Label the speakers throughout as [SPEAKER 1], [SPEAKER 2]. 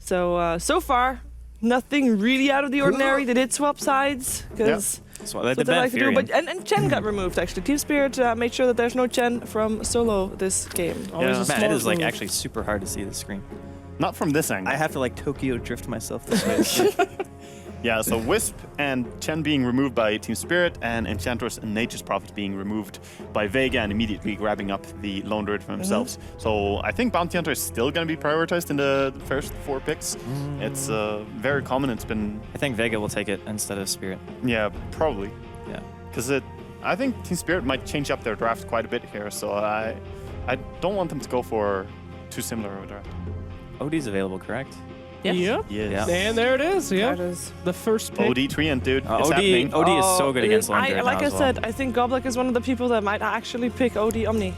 [SPEAKER 1] So, so far, nothing really out of the ordinary. They did swap sides, because
[SPEAKER 2] That's what
[SPEAKER 1] they like to do. But, and Chen got removed, actually. Team Spirit made sure that there's no Chen from solo this game.
[SPEAKER 2] Man, it is like actually super hard to see the screen.
[SPEAKER 3] Not from this angle.
[SPEAKER 2] I have to like Tokyo drift myself this way.
[SPEAKER 3] Yeah, so Wisp and Chen being removed by Team Spirit, and Enchantress and Nature's Prophet being removed by Vega and immediately grabbing up the Lone Druid for themselves. So I think Bounty Hunter is still going to be prioritized in the first 4 picks. It's very common. It's been...
[SPEAKER 2] I think Vega will take it instead of Spirit.
[SPEAKER 3] Yeah, probably.
[SPEAKER 2] Yeah.
[SPEAKER 3] Because I think Team Spirit might change up their draft quite a bit here, so I don't want them to go for too similar of a draft.
[SPEAKER 2] OD's available, correct?
[SPEAKER 1] Yeah.
[SPEAKER 3] Yes.
[SPEAKER 4] And there it is. Yeah.
[SPEAKER 1] There it is.
[SPEAKER 4] The first pick.
[SPEAKER 3] OD Treant, dude. It's
[SPEAKER 2] OD
[SPEAKER 3] happening.
[SPEAKER 2] is so good against Lone Druid
[SPEAKER 1] Like
[SPEAKER 2] now
[SPEAKER 1] I
[SPEAKER 2] as well.
[SPEAKER 1] said, I think Goblik is one of the people that might actually pick OD Omni.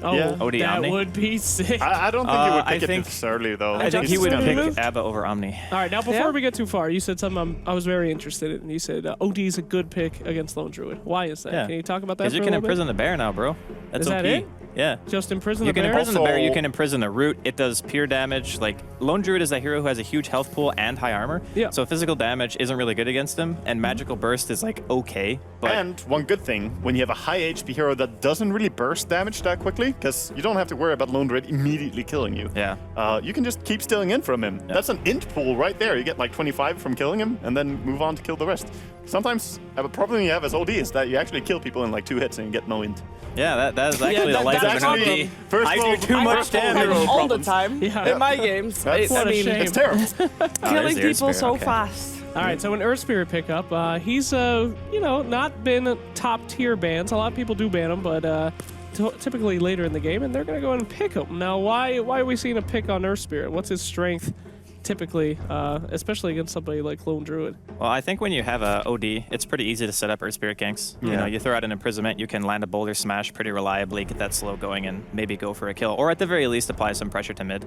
[SPEAKER 4] Oh,
[SPEAKER 3] Yeah.
[SPEAKER 2] OD
[SPEAKER 4] that
[SPEAKER 2] Omni?
[SPEAKER 4] would be sick.
[SPEAKER 3] I don't think he would
[SPEAKER 2] I
[SPEAKER 3] pick it
[SPEAKER 2] think-
[SPEAKER 3] necessarily, though.
[SPEAKER 2] I think
[SPEAKER 1] Just
[SPEAKER 2] he would
[SPEAKER 1] gonna
[SPEAKER 2] pick
[SPEAKER 1] remove-
[SPEAKER 2] Abba over Omni.
[SPEAKER 4] All right, now before
[SPEAKER 1] Yeah?
[SPEAKER 4] we get too far, you said something I was very interested in. You said OD is a good pick against Lone Druid. Why is that?
[SPEAKER 2] Yeah.
[SPEAKER 4] Can you talk about that
[SPEAKER 2] Because
[SPEAKER 4] for
[SPEAKER 2] you
[SPEAKER 4] a
[SPEAKER 2] can
[SPEAKER 4] little bit?
[SPEAKER 2] imprison the bear now, bro. That's
[SPEAKER 4] Is that
[SPEAKER 2] OP.
[SPEAKER 4] it?
[SPEAKER 2] Yeah.
[SPEAKER 4] Just imprison
[SPEAKER 2] You
[SPEAKER 4] the
[SPEAKER 2] can
[SPEAKER 4] bear?
[SPEAKER 2] imprison the bear, you
[SPEAKER 3] Also-
[SPEAKER 2] can imprison the root. It does pure damage. Like, Lone Druid is a hero who has a huge health pool and high armor.
[SPEAKER 4] Yeah.
[SPEAKER 2] So physical damage isn't really good against him, and magical burst is like okay. But
[SPEAKER 3] And one good thing, when you have a high HP hero that doesn't really burst damage that quickly, because you don't have to worry about Lone Druid immediately killing you.
[SPEAKER 2] yeah.
[SPEAKER 3] You can just keep stealing in from him. That's an int pool right there. You get like 25 from killing him, and then move on to kill the rest. Sometimes a problem you have as OD is that you actually kill people in like 2 hits and you get no int.
[SPEAKER 2] Yeah, that is actually
[SPEAKER 1] that-
[SPEAKER 2] the life of
[SPEAKER 1] that's
[SPEAKER 2] an
[SPEAKER 1] actually
[SPEAKER 2] OD.
[SPEAKER 3] first
[SPEAKER 2] I do
[SPEAKER 3] world-
[SPEAKER 2] too
[SPEAKER 3] I
[SPEAKER 2] much
[SPEAKER 3] do
[SPEAKER 2] damage.
[SPEAKER 3] hero
[SPEAKER 1] all
[SPEAKER 3] problems.
[SPEAKER 1] the time
[SPEAKER 4] Yeah.
[SPEAKER 1] in my games.
[SPEAKER 3] That's-
[SPEAKER 4] What a
[SPEAKER 1] I mean,
[SPEAKER 4] shame.
[SPEAKER 3] It's terrible.
[SPEAKER 1] killing
[SPEAKER 2] there's
[SPEAKER 1] people
[SPEAKER 2] Spirit,
[SPEAKER 1] so
[SPEAKER 2] okay.
[SPEAKER 1] fast.
[SPEAKER 4] All right, so an Earth Spirit pickup, he's not been top tier bans. A lot of people do ban him, but typically later in the game, and they're gonna go and pick him. Now, why are we seeing a pick on Earth Spirit? What's his strength, typically, especially against somebody like Lone Druid?
[SPEAKER 2] Well, I think when you have a OD, it's pretty easy to set up Earth Spirit ganks. You know, you throw out an imprisonment, you can land a boulder smash pretty reliably, get that slow going, and maybe go for a kill. Or at the very least, apply some pressure to mid.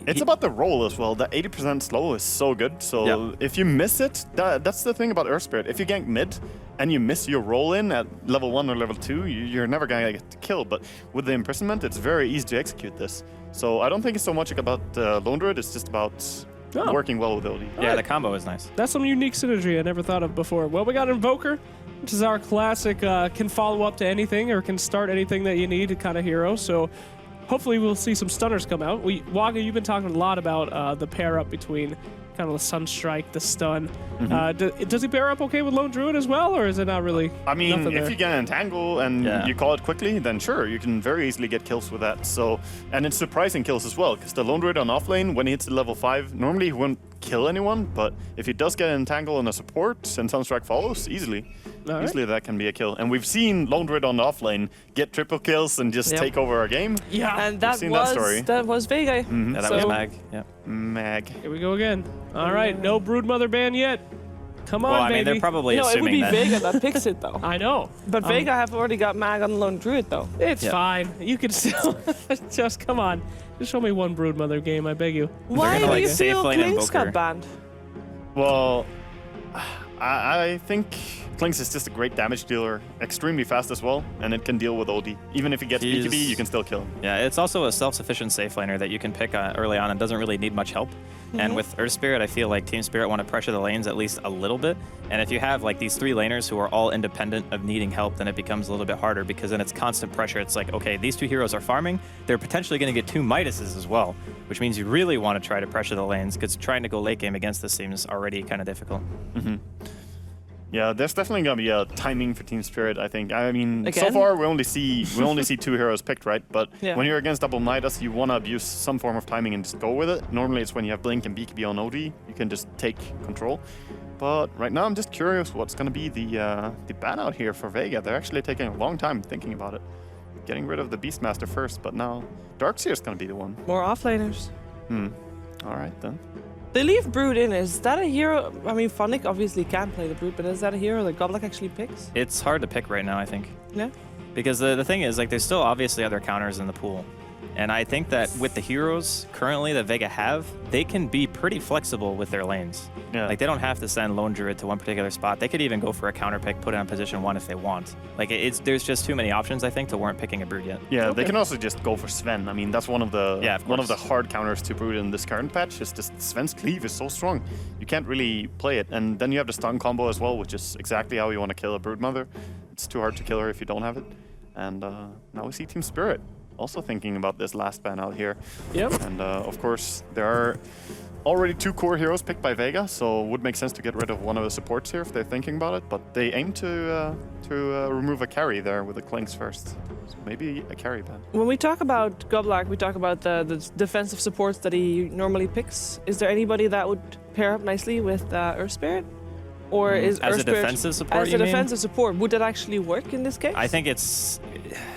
[SPEAKER 3] It's about the roll as well. The 80% slow is so good. So if you miss it, that's the thing about Earth Spirit. If you gank mid and you miss your roll in at level 1 or level 2, you're never going to get the kill. But with the imprisonment, it's very easy to execute this. So I don't think it's so much about Lone Druid. It's just about working well with OD.
[SPEAKER 2] Yeah, the combo is nice.
[SPEAKER 4] That's some unique synergy I never thought of before. Well, we got Invoker, which is our classic, can follow up to anything or can start anything that you need kind of hero. So hopefully we'll see some stunners come out. Waka, you've been talking a lot about the pair up between kind of the Sunstrike, the stun. Does he pair up okay with Lone Druid as well, or is it not really?
[SPEAKER 3] I mean,
[SPEAKER 4] nothing
[SPEAKER 3] if
[SPEAKER 4] there?
[SPEAKER 3] you get an entangle and you call it quickly, then sure, you can very easily get kills with that. So, and it's surprising kills as well, because the Lone Druid on offlane, when he hits the level 5, normally he won't kill anyone, but if he does get an entangle and a support, and Sunstrike follows, easily that can be a kill. And we've seen Lone Druid on the offlane get triple kills and just take over a game.
[SPEAKER 4] Yeah.
[SPEAKER 1] And that
[SPEAKER 3] seen
[SPEAKER 1] was
[SPEAKER 3] that story.
[SPEAKER 1] that was Vega.
[SPEAKER 2] Yeah, that was
[SPEAKER 1] So-
[SPEAKER 2] mag. Yeah.
[SPEAKER 3] Mag.
[SPEAKER 4] Here we go again. All right, no Broodmother ban yet. Come on,
[SPEAKER 2] Well, I
[SPEAKER 4] baby.
[SPEAKER 2] mean, they're probably
[SPEAKER 1] No, it would
[SPEAKER 2] assuming
[SPEAKER 1] be
[SPEAKER 2] that.
[SPEAKER 1] Vega that picks it though.
[SPEAKER 4] I know.
[SPEAKER 1] But Vega have already got mag on Lone Druid though.
[SPEAKER 4] It's
[SPEAKER 2] Yeah.
[SPEAKER 4] fine. You can still just come on. Just show me one Broodmother game, I beg you.
[SPEAKER 1] Why
[SPEAKER 2] gonna,
[SPEAKER 1] do
[SPEAKER 2] like,
[SPEAKER 1] you
[SPEAKER 2] safe
[SPEAKER 1] feel
[SPEAKER 2] lane
[SPEAKER 1] Klinks
[SPEAKER 2] Invoker.
[SPEAKER 1] got banned?
[SPEAKER 3] Well, I think Klinks is just a great damage dealer, extremely fast as well, and it can deal with OD. Even if he gets
[SPEAKER 2] He's-
[SPEAKER 3] BKB, you can still kill him.
[SPEAKER 2] Yeah, it's also a self-sufficient safe laner that you can pick early on and doesn't really need much help. And with Earth Spirit, I feel like Team Spirit want to pressure the lanes at least a little bit. And if you have like these 3 laners who are all independent of needing help, then it becomes a little bit harder because then it's constant pressure. It's like, okay, these 2 heroes are farming. They're potentially going to get 2 Midases as well, which means you really want to try to pressure the lanes because trying to go late game against this seems already kind of difficult.
[SPEAKER 3] Yeah, there's definitely gonna be a timing for Team Spirit, I think. I mean, so
[SPEAKER 1] Again?
[SPEAKER 3] far we only see 2 heroes picked, right? But
[SPEAKER 1] Yeah.
[SPEAKER 3] when you're against double Midas, you wanna abuse some form of timing and just go with it. Normally it's when you have Blink and BKB on OD, you can just take control. But right now I'm just curious what's gonna be the ban out here for Vega. They're actually taking a long time thinking about it. Getting rid of the Beastmaster first, but now Darkseer's gonna be the one.
[SPEAKER 1] More offlaners.
[SPEAKER 3] Alright then.
[SPEAKER 1] They leave Brood in. Is that a hero? I mean, Phonic obviously can play the Brood, but is that a hero that Goblik actually picks?
[SPEAKER 2] It's hard to pick right now, I think.
[SPEAKER 1] Yeah.
[SPEAKER 2] Because the thing is, like, there's still obviously other counters in the pool. And I think that with the heroes currently that Vega have, they can be pretty flexible with their lanes.
[SPEAKER 3] Yeah.
[SPEAKER 2] Like, they don't have to send Lone Druid to one particular spot. They could even go for a counter pick, put it on position 1 if they want. Like, there's just too many options, I think, to warrant picking a Brood yet.
[SPEAKER 3] Yeah, they can also just go for Sven. I mean, that's one of the one of the hard counters to Brood in this current patch. Is just Sven's cleave is so strong. You can't really play it. And then you have the stun combo as well, which is exactly how you want to kill a Brood Mother. It's too hard to kill her if you don't have it. And now we see Team Spirit also thinking about this last ban out here.
[SPEAKER 4] Yep.
[SPEAKER 3] And of course, there are already 2 core heroes picked by Vega, so it would make sense to get rid of one of the supports here if they're thinking about it. But they aim to remove a carry there with the Clinks first. So maybe a carry ban.
[SPEAKER 1] When we talk about Goblak, we talk about the defensive supports that he normally picks. Is there anybody that would pair up nicely with Earth Spirit? Or is
[SPEAKER 2] as
[SPEAKER 1] Earth
[SPEAKER 2] a
[SPEAKER 1] Spirit,
[SPEAKER 2] defensive support,
[SPEAKER 1] as
[SPEAKER 2] you
[SPEAKER 1] a
[SPEAKER 2] mean?
[SPEAKER 1] defensive support, would that actually work in this case?
[SPEAKER 2] I think it's...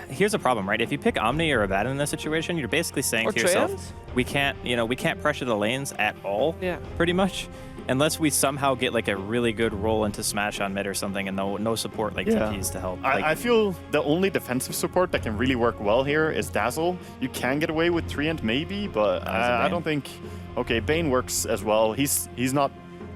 [SPEAKER 2] Here's a problem, right? If you pick Omni or Abaddon in this situation, you're basically saying
[SPEAKER 1] Or
[SPEAKER 2] to yourself,
[SPEAKER 1] Treant?
[SPEAKER 2] we can't pressure the lanes at all,
[SPEAKER 1] Yeah.
[SPEAKER 2] pretty much, unless we somehow get like a really good roll into Smash on mid or something and no support like TPs to help. Like,
[SPEAKER 3] I feel the only defensive support that can really work well here is Dazzle. You can get away with Treant maybe, but I don't think... Okay, Bane works as well. He's not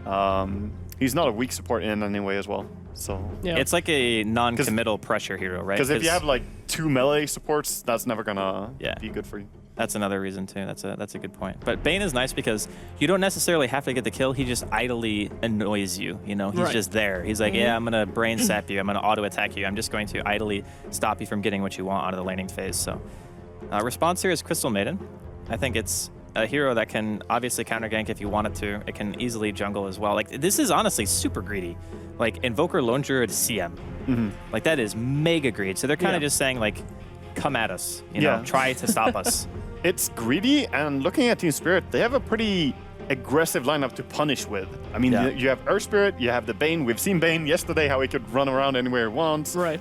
[SPEAKER 3] a weak support in any way as well. So
[SPEAKER 4] Yeah.
[SPEAKER 2] it's like a non-committal pressure hero, right?
[SPEAKER 3] because if you have like 2 melee supports, that's never gonna
[SPEAKER 2] Yeah.
[SPEAKER 3] be good for you.
[SPEAKER 2] That's another reason too. That's a good point. But Bane is nice because you don't necessarily have to get the kill. He just idly annoys you. You know, he's
[SPEAKER 4] Right.
[SPEAKER 2] just there. He's like, yeah, I'm gonna brain sap you. I'm gonna auto attack you. I'm just going to idly stop you from getting what you want out of the laning phase. So, response here is Crystal Maiden. I think it's a hero that can obviously counter gank if you want it to. It can easily jungle as well. Like, this is honestly super greedy. Like, Invoker Lone Druid CM. Like, that is mega greed. So they're kind of just saying, like, come at us. You know, try to stop us.
[SPEAKER 3] It's greedy, and looking at Team Spirit, they have a pretty aggressive lineup to punish with. I mean, you have Earth Spirit, you have the Bane. We've seen Bane yesterday, how he could run around anywhere he wants.
[SPEAKER 4] Right.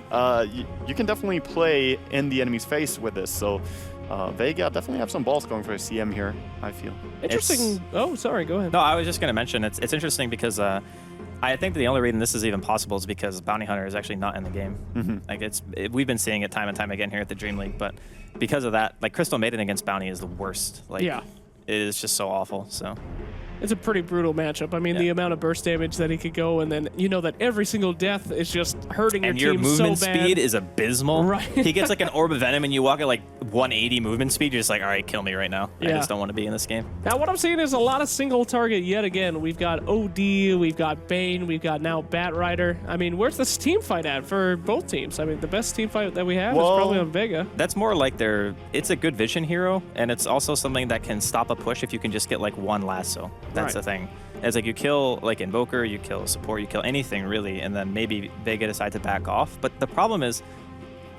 [SPEAKER 3] You can definitely play in the enemy's face with this. So Vega definitely have some balls going for a CM here, I feel.
[SPEAKER 4] Interesting. Oh, sorry. Go ahead.
[SPEAKER 2] No, I was just going to mention it's interesting because I think the only reason this is even possible is because Bounty Hunter is actually not in the game. Like we've been seeing it time and time again here at the DreamLeague, but because of that, like Crystal Maiden against Bounty is the worst. Like, it is just so awful. So
[SPEAKER 4] it's a pretty brutal matchup. I mean, the amount of burst damage that he could go, and then you know that every single death is just hurting
[SPEAKER 2] and
[SPEAKER 4] your
[SPEAKER 2] your
[SPEAKER 4] team
[SPEAKER 2] movement
[SPEAKER 4] so bad.
[SPEAKER 2] speed is abysmal.
[SPEAKER 4] Right.
[SPEAKER 2] He gets like an orb of venom, and you walk at like 180 movement speed. You're just like, all right, kill me right now. I just don't want to be in this game.
[SPEAKER 4] Now, what I'm seeing is a lot of single target yet again. We've got OD, we've got Bane, we've got now Bat Rider. I mean, where's this team fight at for both teams? I mean, the best team fight that we have is probably on Vega.
[SPEAKER 2] That's more like it's a good vision hero, and it's also something that can stop a push if you can just get like one lasso. That's the thing. It's like you kill like Invoker, you kill support, you kill anything really, and then maybe Vega decide to back off. But the problem is,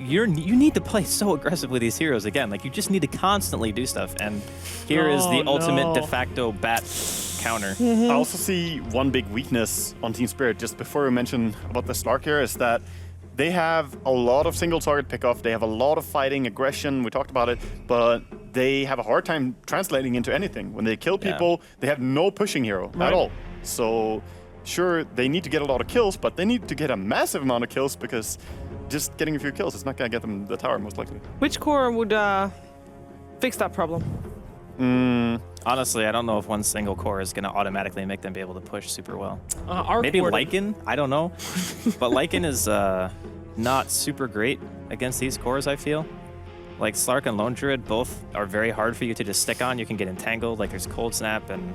[SPEAKER 2] you need to play so aggressive with these heroes again. Like, you just need to constantly do stuff. And here is the ultimate de facto bat counter.
[SPEAKER 3] I also see one big weakness on Team Spirit, just before we mention about the Slark here, is that they have a lot of single target pickoff. They have a lot of fighting, aggression. We talked about it, but they have a hard time translating into anything. When they kill people, they have no pushing hero at all. So sure, they need to get a lot of kills, but they need to get a massive amount of kills because just getting a few kills is not going to get them the tower, most likely.
[SPEAKER 1] Which core would fix that problem?
[SPEAKER 2] Honestly, I don't know if one single core is going to automatically make them be able to push super well. Maybe
[SPEAKER 4] Warden.
[SPEAKER 2] Lycan? I don't know. But Lycan is not super great against these cores, I feel. Like, Slark and Lone Druid both are very hard for you to just stick on. You can get entangled, like there's Cold Snap, and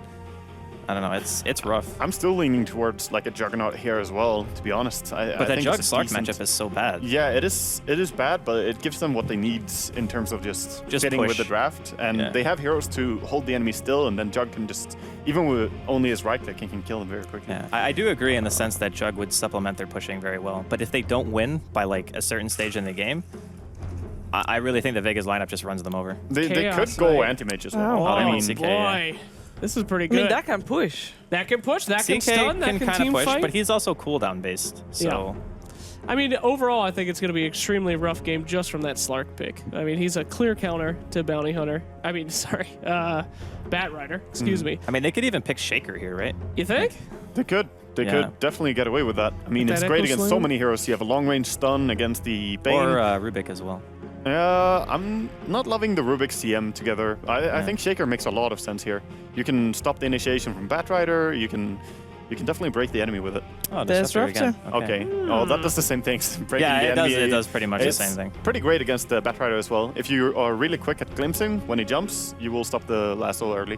[SPEAKER 2] I don't know, it's rough.
[SPEAKER 3] I'm still leaning towards like a Juggernaut here as well, to be honest.
[SPEAKER 2] But that Jug Slark matchup is so bad.
[SPEAKER 3] Yeah, it is bad, but it gives them what they need in terms of just fitting with the draft. And they have heroes to hold the enemy still, and then Jug can just, even with only his right click, he can kill them very quickly.
[SPEAKER 2] Yeah, I do agree in the sense that Jug would supplement their pushing very well. But if they don't win by like a certain stage in the game, I really think that Vega's lineup just runs them over.
[SPEAKER 3] They could go anti-mage as well.
[SPEAKER 1] Oh,
[SPEAKER 2] I mean,
[SPEAKER 4] boy.
[SPEAKER 2] CK, yeah.
[SPEAKER 4] This is pretty
[SPEAKER 1] I
[SPEAKER 4] good.
[SPEAKER 1] mean, that can push.
[SPEAKER 4] That can push, that can
[SPEAKER 2] CK
[SPEAKER 4] stun, that can
[SPEAKER 2] kind
[SPEAKER 4] team
[SPEAKER 2] of push,
[SPEAKER 4] fight.
[SPEAKER 2] but he's also cooldown based. So
[SPEAKER 4] I mean, overall, I think it's going to be an extremely rough game just from that Slark pick. I mean, he's a clear counter to Bounty Hunter. I mean, sorry, Bat Rider. Excuse me.
[SPEAKER 2] I mean, they could even pick Shaker here, right?
[SPEAKER 4] You think?
[SPEAKER 3] They could. They could definitely get away with that. I mean,
[SPEAKER 4] With
[SPEAKER 3] it's
[SPEAKER 4] that
[SPEAKER 3] great
[SPEAKER 4] Echo
[SPEAKER 3] against
[SPEAKER 4] Slam?
[SPEAKER 3] so many heroes. You have a long-range stun against the Bane.
[SPEAKER 2] Or Rubik as well.
[SPEAKER 3] I'm not loving the Rubik's CM together. I think Shaker makes a lot of sense here. You can stop the initiation from Batrider. You can definitely break the enemy with it.
[SPEAKER 2] Oh, Disruptor again.
[SPEAKER 3] Okay. Oh, that does the same things. Breaking the enemy.
[SPEAKER 2] It does pretty much the same thing.
[SPEAKER 3] Pretty great against the Batrider as well. If you are really quick at glimpsing when he jumps, you will stop the lasso early.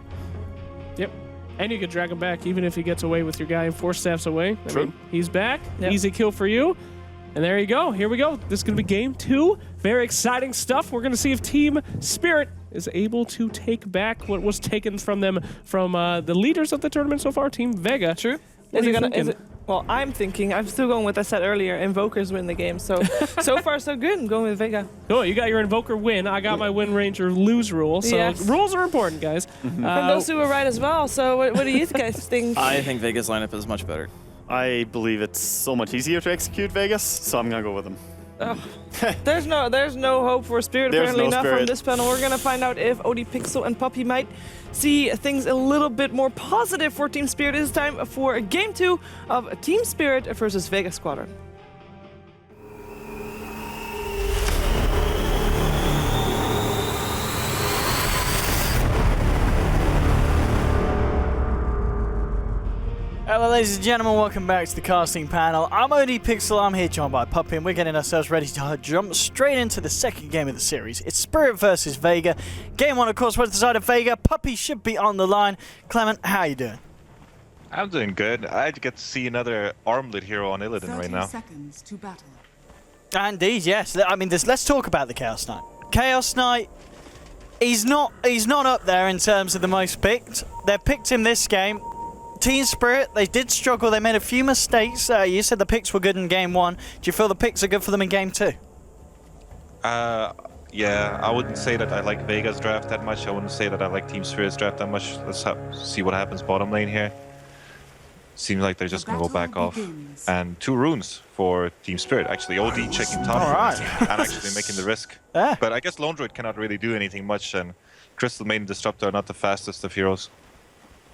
[SPEAKER 4] Yep. And you can drag him back even if he gets away with your guy 4 steps away.
[SPEAKER 3] True.
[SPEAKER 4] I mean, he's back. Yep. Easy kill for you. And there you go. Here we go. This is going to be game 2. Very exciting stuff. We're going to see if Team Spirit is able to take back what was taken from them from the leaders of the tournament so far, Team Vega.
[SPEAKER 1] True.
[SPEAKER 4] What are you thinking?
[SPEAKER 1] Well, I'm still going with what I said earlier. Invokers win the game. So far so good. I'm going with Vega.
[SPEAKER 4] Cool. You got your Invoker win. I got my Win Ranger lose rule. So
[SPEAKER 1] yes.
[SPEAKER 4] Rules are important, guys.
[SPEAKER 1] And those two were right as well. So what do you guys think?
[SPEAKER 2] I think Vega's lineup is much better.
[SPEAKER 3] I believe it's so much easier to execute Vegas, so I'm gonna go with him.
[SPEAKER 1] Oh. There's no hope for Spirit.
[SPEAKER 3] There's
[SPEAKER 1] Apparently
[SPEAKER 3] no
[SPEAKER 1] not
[SPEAKER 3] Spirit.
[SPEAKER 1] from this panel. We're gonna find out if OD Pixel and Puppy might see things a little bit more positive for Team Spirit. It is time for game 2 of Team Spirit versus Vega Squadron.
[SPEAKER 5] Hello ladies and gentlemen, welcome back to the casting panel. I'm OD Pixel, I'm here joined by Puppy, and we're getting ourselves ready to jump straight into the second game of the series. It's Spirit versus Vega. Game 1, of course, was the side of Vega. Puppy should be on the line. Clement, how you doing?
[SPEAKER 6] I'm doing good. I get to see another armlet hero on Illidan right now.
[SPEAKER 7] 30 seconds to battle.
[SPEAKER 5] Indeed, yes. I mean, let's talk about the Chaos Knight. Chaos Knight, he's not up there in terms of the most picked. They've picked him this game. Team Spirit, they did struggle. They made a few mistakes. You said the picks were good in game 1. Do you feel the picks are good for them in game 2?
[SPEAKER 6] Yeah, I wouldn't say that I like Vega's draft that much. I wouldn't say that I like Team Spirit's draft that much. Let's see what happens bottom lane here. Seems like they're just going to go back off. And 2 runes for Team Spirit. Actually, OD checking top and actually making the risk.
[SPEAKER 5] Yeah.
[SPEAKER 6] But I guess Lone Droid cannot really do anything much, and Crystal Maiden Disruptor are not the fastest of heroes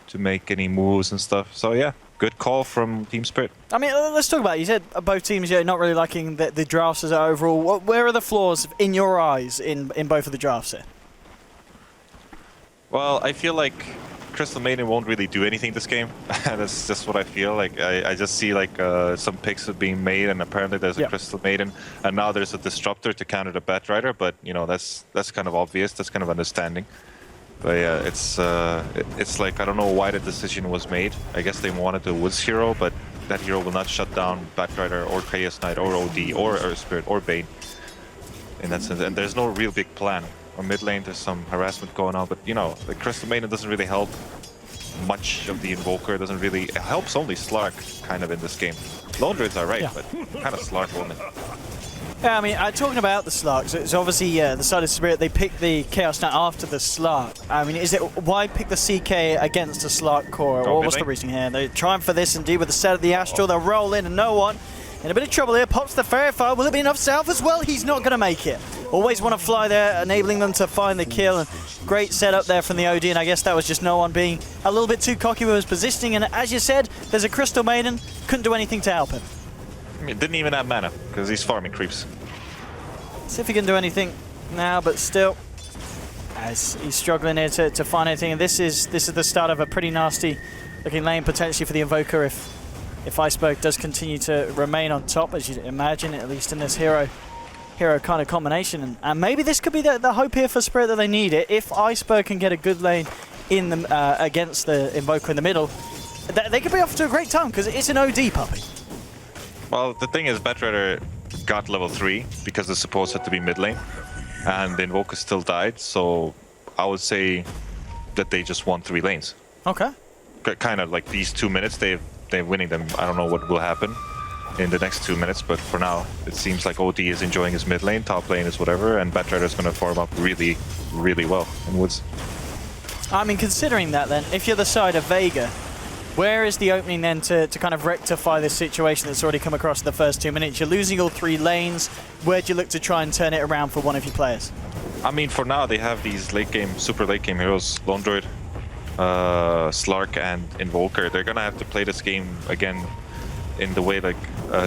[SPEAKER 6] to make any moves and stuff. So yeah, good call from Team Spirit.
[SPEAKER 5] I mean, let's talk about it. You said both teams not really liking the drafts as overall. Where are the flaws in your eyes in both of the drafts here?
[SPEAKER 6] Well, I feel like Crystal Maiden won't really do anything this game. That's just what I feel. Like I just see like some picks are being made, and apparently there's a Crystal Maiden, and now there's a Disruptor to counter the Batrider. But you know, that's kind of obvious. That's kind of understanding. But yeah, it's like I don't know why the decision was made. I guess they wanted the Woods hero, but that hero will not shut down Batrider or Chaos Knight or OD or Earth Spirit or Bane. In that sense, and there's no real big plan. On mid lane, there's some harassment going on, but you know, the Crystal Maiden doesn't really help much of the Invoker. It helps only Slark kind of in this game. Lone Druid's alright, but kind of Slark only.
[SPEAKER 5] Yeah, I mean, talking about the Slark, so it's obviously the side of Spirit, they picked the Chaos Knight after the Slark. I mean, why pick the CK against the Slark core? Or what's the reason here? They're trying for this indeed with the set of the Astral. They'll roll in and no one. In a bit of trouble here, pops the Fairy Fire. Will it be enough self as well? He's not going to make it. Always want to fly there, enabling them to find the kill. And great setup there from the OD, and I guess that was just no one being a little bit too cocky with his positioning. And as you said, there's a Crystal Maiden. Couldn't do anything to help him.
[SPEAKER 6] I mean, didn't even have mana, because he's farming creeps.
[SPEAKER 5] See if he can do anything now, but still, as he's struggling here to find anything. And this is the start of a pretty nasty looking lane potentially for the Invoker if Iceberg does continue to remain on top, as you'd imagine, at least in this hero kind of combination. And maybe this could be the hope here for Spirit that they need it. If Iceberg can get a good lane in the against the Invoker in the middle, they could be off to a great time because it's an OD puppy.
[SPEAKER 6] Well, the thing is, Batrider got level 3 because the supports had to be mid lane, and the Invoker still died, so I would say that they just won 3 lanes.
[SPEAKER 5] Okay.
[SPEAKER 6] Kind of like these 2 minutes, they're winning them. I don't know what will happen in the next 2 minutes, but for now, it seems like OD is enjoying his mid lane, top lane is whatever, and Batrider is going to farm up really, really well in Woods.
[SPEAKER 5] I mean, considering that then, if you're the side of Vega, where is the opening then to kind of rectify this situation that's already come across in the first 2 minutes? You're losing all 3 lanes. Where do you look to try and turn it around for one of your players?
[SPEAKER 6] I mean, for now, they have these super late game heroes, Lone Droid, Slark, and Invoker. They're going to have to play this game again in the way like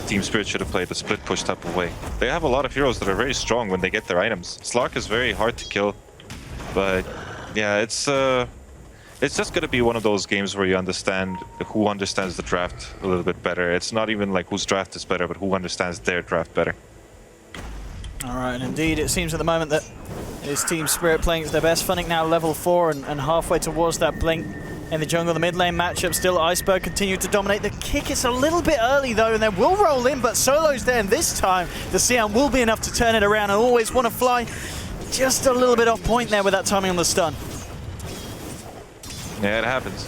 [SPEAKER 6] Team Spirit should have played the split push type of way. They have a lot of heroes that are very strong when they get their items. Slark is very hard to kill, but yeah, it's just gonna be one of those games where you understand who understands the draft a little bit better. It's not even like whose draft is better, but who understands their draft better.
[SPEAKER 5] All right, and indeed, it seems at the moment that it's Team Spirit playing their best. Funnick now level 4 and halfway towards that blink in the jungle. The mid lane matchup still Iceberg continue to dominate. The kick is a little bit early though, and they will roll in, but Solo's there, and this time the CM will be enough to turn it around and always want to fly. Just a little bit off point there with that timing on the stun.
[SPEAKER 6] Yeah, it happens.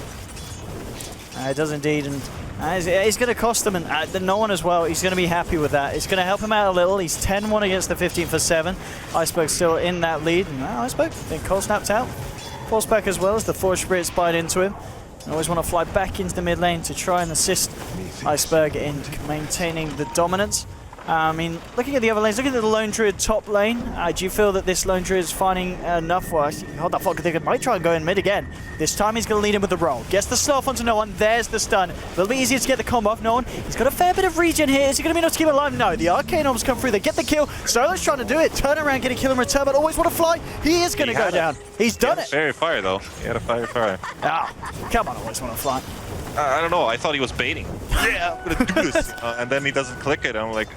[SPEAKER 5] It does indeed, and it's going to cost them, and no one as well. He's going to be happy with that. It's going to help him out a little. He's 10-1 against the 15 for 7. Iceberg still in that lead. And Iceberg, then cold snapped out. Force back as well as the Forge Spirit spied into him. I always want to fly back into the mid lane to try and assist Iceberg in maintaining the dominance. I mean, looking at the other lanes, looking at the Lone Druid top lane, do you feel that this Lone Druid is finding enough? Well, hold that fuck, they might try and go in mid again. This time he's going to lead him with the roll. Gets the slow off onto no one. There's the stun. A little bit easier to get the combo off no one. He's got a fair bit of regen here. Is he going to be enough to keep it alive? No. The Arcane Orbs come through. They get the kill. Solo's trying to do it. Turn around, get a kill in return, but always want to fly. He is going to go down. He's done it.
[SPEAKER 6] Fairy fire though. He had a fire.
[SPEAKER 5] Come on, always want to fly.
[SPEAKER 6] I don't know. I thought he was baiting. Yeah, I'm gonna do this, and then he doesn't click it. I'm like,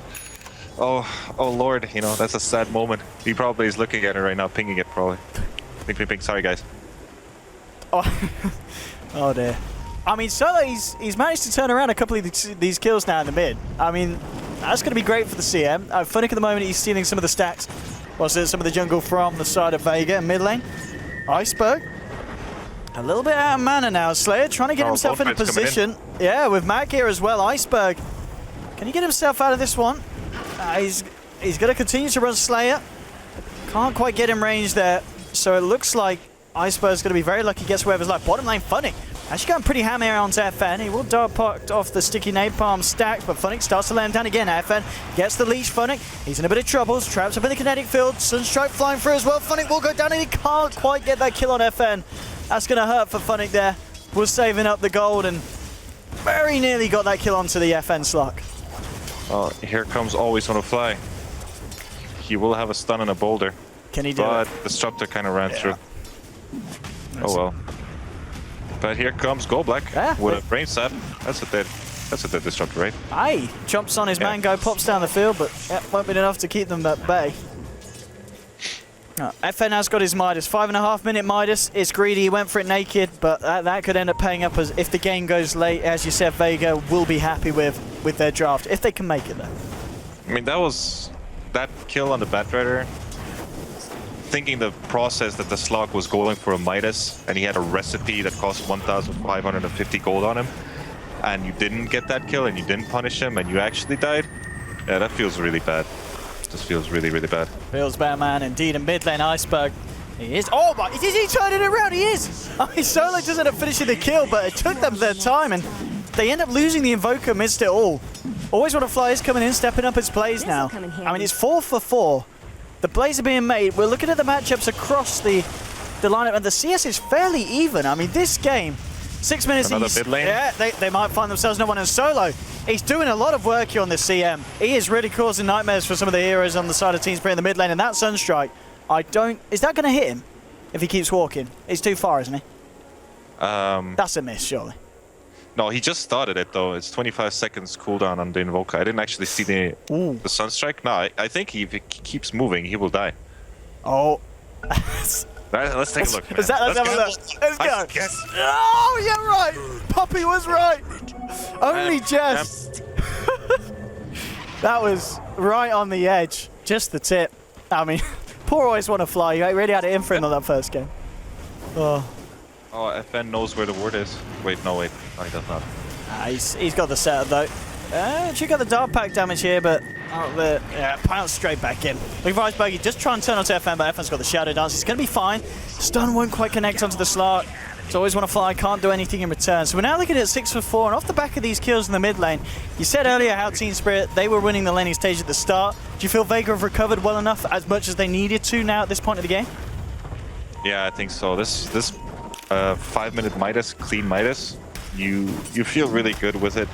[SPEAKER 6] oh Lord, you know, that's a sad moment. He probably is looking at it right now, pinging it probably. Ping. Sorry guys.
[SPEAKER 5] Oh dear. I mean, Solo, he's managed to turn around a couple of these kills now in the mid. I mean, that's going to be great for the CM. Funnick at the moment, he's stealing some of the stacks. Some of the jungle from the side of Vega in mid lane. Iceberg. A little bit out of mana now. Slayer trying to get himself in a position. Yeah, with Mac here as well. Iceberg. Can he get himself out of this one? He's going to continue to run Slayer. Can't quite get in range there. So it looks like Iceberg's going to be very lucky. Gets whoever's left. Bottom lane, Funnick. Actually going pretty hammer onto FN. He will dart parked off the sticky napalm stacks, but Funnick starts to lay him down again. FN gets the leash. Funnick, he's in a bit of troubles. Traps up in the kinetic field. Sunstrike flying through as well. Funnick will go down and he can't quite get that kill on FN. That's going to hurt for Funnick there. Was saving up the gold and very nearly got that kill onto the FN slug.
[SPEAKER 6] Oh, here comes Always Wanna Fly. He will have a stun and a boulder.
[SPEAKER 5] Can he do it?
[SPEAKER 6] But the disruptor kind of ran through. Oh well. But here comes Go Black with a brain sap. That's a dead disruptor, right?
[SPEAKER 5] Aye, jumps on his mango, pops down the field, but won't be enough to keep them at bay. FN has got his Midas, 5.5 minute Midas. It's greedy, he went for it naked, but that could end up paying up as if the game goes late. As you said, Vega will be happy with their draft, if they can make it though.
[SPEAKER 6] I mean, that kill on the Batrider, thinking the process that the slug was going for a Midas, and he had a recipe that cost 1,550 gold on him, and you didn't get that kill, and you didn't punish him, and you actually died, yeah, that feels really bad. This feels really, really bad.
[SPEAKER 5] Feels bad, man. Indeed, in mid lane, Iceberg. He is. Oh my! Is he turning it around? He is. I mean, Solo doesn't end up finishing the kill, but it took them their time, and they end up losing the Invoker amidst it all. Always Want to Fly is coming in, stepping up his plays now. I mean, it's 4 for 4. The plays are being made. We're looking at the matchups across the lineup, and the CS is fairly even. I mean, this game, 6 minutes.
[SPEAKER 6] Another mid lane.
[SPEAKER 5] Yeah, they might find themselves no one in Solo. He's doing a lot of work here on this CM. He is really causing nightmares for some of the heroes on the side of Team Spirit in the mid lane, and that Sunstrike, is that going to hit him if he keeps walking? He's too far, isn't he? That's a miss, surely.
[SPEAKER 6] No, he just started it though. It's 25 seconds cooldown on the Invoker. I didn't actually see the Sunstrike. No, I think if he keeps moving, he will die.
[SPEAKER 5] Oh.
[SPEAKER 6] Let's take a look.
[SPEAKER 5] Let's have a look. Let's go.
[SPEAKER 6] Yes.
[SPEAKER 5] Oh, yeah, right. Puppy was right. Only just. That was right on the edge. Just the tip. I mean, poor Always Want to Fly. You really had it in for him on that first game. Oh.
[SPEAKER 6] Oh, FN knows where the ward is. Wait, no, wait. No, he does not.
[SPEAKER 5] He's got the setup though. She got the dart pack damage here, but pounce straight back in. Looking for Iceberg, he just try and turn onto FN, but FN's got the Shadow Dance. He's going to be fine. Stun won't quite connect onto the Slark. So Always Want to Fly, can't do anything in return. So we're now looking at 6 for 4, and off the back of these kills in the mid lane, you said earlier how Team Spirit, they were winning the laning stage at the start. Do you feel Vega have recovered well enough, as much as they needed to now at this point of the game?
[SPEAKER 6] Yeah, I think so. This 5 minute Midas, clean Midas, you feel really good with it.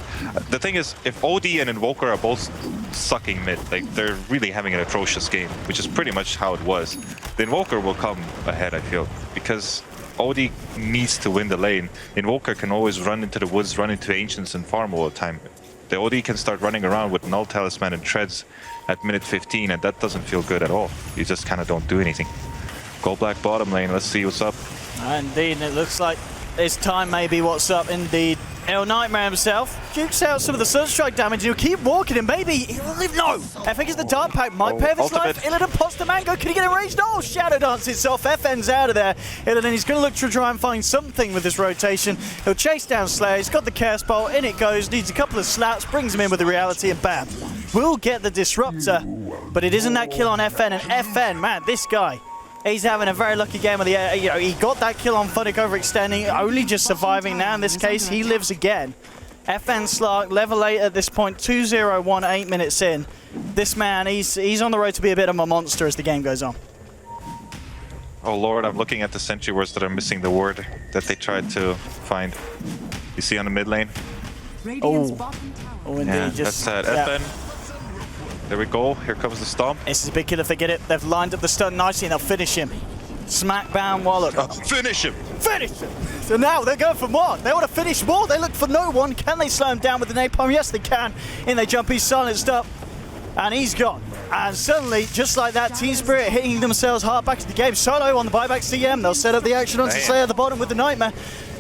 [SPEAKER 6] The thing is, if OD and Invoker are both sucking mid, like they're really having an atrocious game, which is pretty much how it was, the Invoker will come ahead, I feel, because OD needs to win the lane. Invoker can always run into the woods, run into Ancients and farm all the time. The OD can start running around with Null Talisman and Treads at minute 15, and that doesn't feel good at all. You just kind of don't do anything. Go black bottom lane, let's see what's up.
[SPEAKER 5] Indeed, and it looks like it's time maybe what's up indeed. El Nightmare himself jukes out some of the Sunstrike damage. He'll keep walking and maybe he'll live. No! I think it's the Dark Pack. Might pay this life. Illidan pops the Mango. Can he get enraged? Oh, Shadow Dance itself. FN's out of there. Illidan, he's going to look to try and find something with this rotation. He'll chase down Slayer. He's got the Chaos Bolt. In it goes. Needs a couple of slaps. Brings him in with the reality and bam. We'll get the Disruptor. But it isn't that kill on FN. And FN, man, this guy. He's having a very lucky game with the air. You know, he got that kill on Funnick overextending, only just surviving. Now in this case, he lives again. FN Slark, level 8 at this point, 2-0-1, 8 minutes in. This man, he's on the road to be a bit of a monster as the game goes on.
[SPEAKER 6] Oh lord, I'm looking at the sentry wards that are missing the ward that they tried to find. You see on the mid lane?
[SPEAKER 5] Oh, indeed.
[SPEAKER 6] Yeah,
[SPEAKER 5] just,
[SPEAKER 6] that's FN. There we go, here comes the stomp.
[SPEAKER 5] This is a big kill if they get it. They've lined up the stun nicely and they'll finish him. Smackdown Wallop.
[SPEAKER 6] Finish him!
[SPEAKER 5] Finish him! So now they're going for more. They want to finish more. They look for no one. Can they slow him down with the napalm? Yes, they can. In they jump, he's silenced up. And he's gone. And suddenly, just like that, Team Spirit hitting themselves hard back to the game. Solo on the buyback CM. They'll set up the action onto Slayer at the bottom with the Nightmare.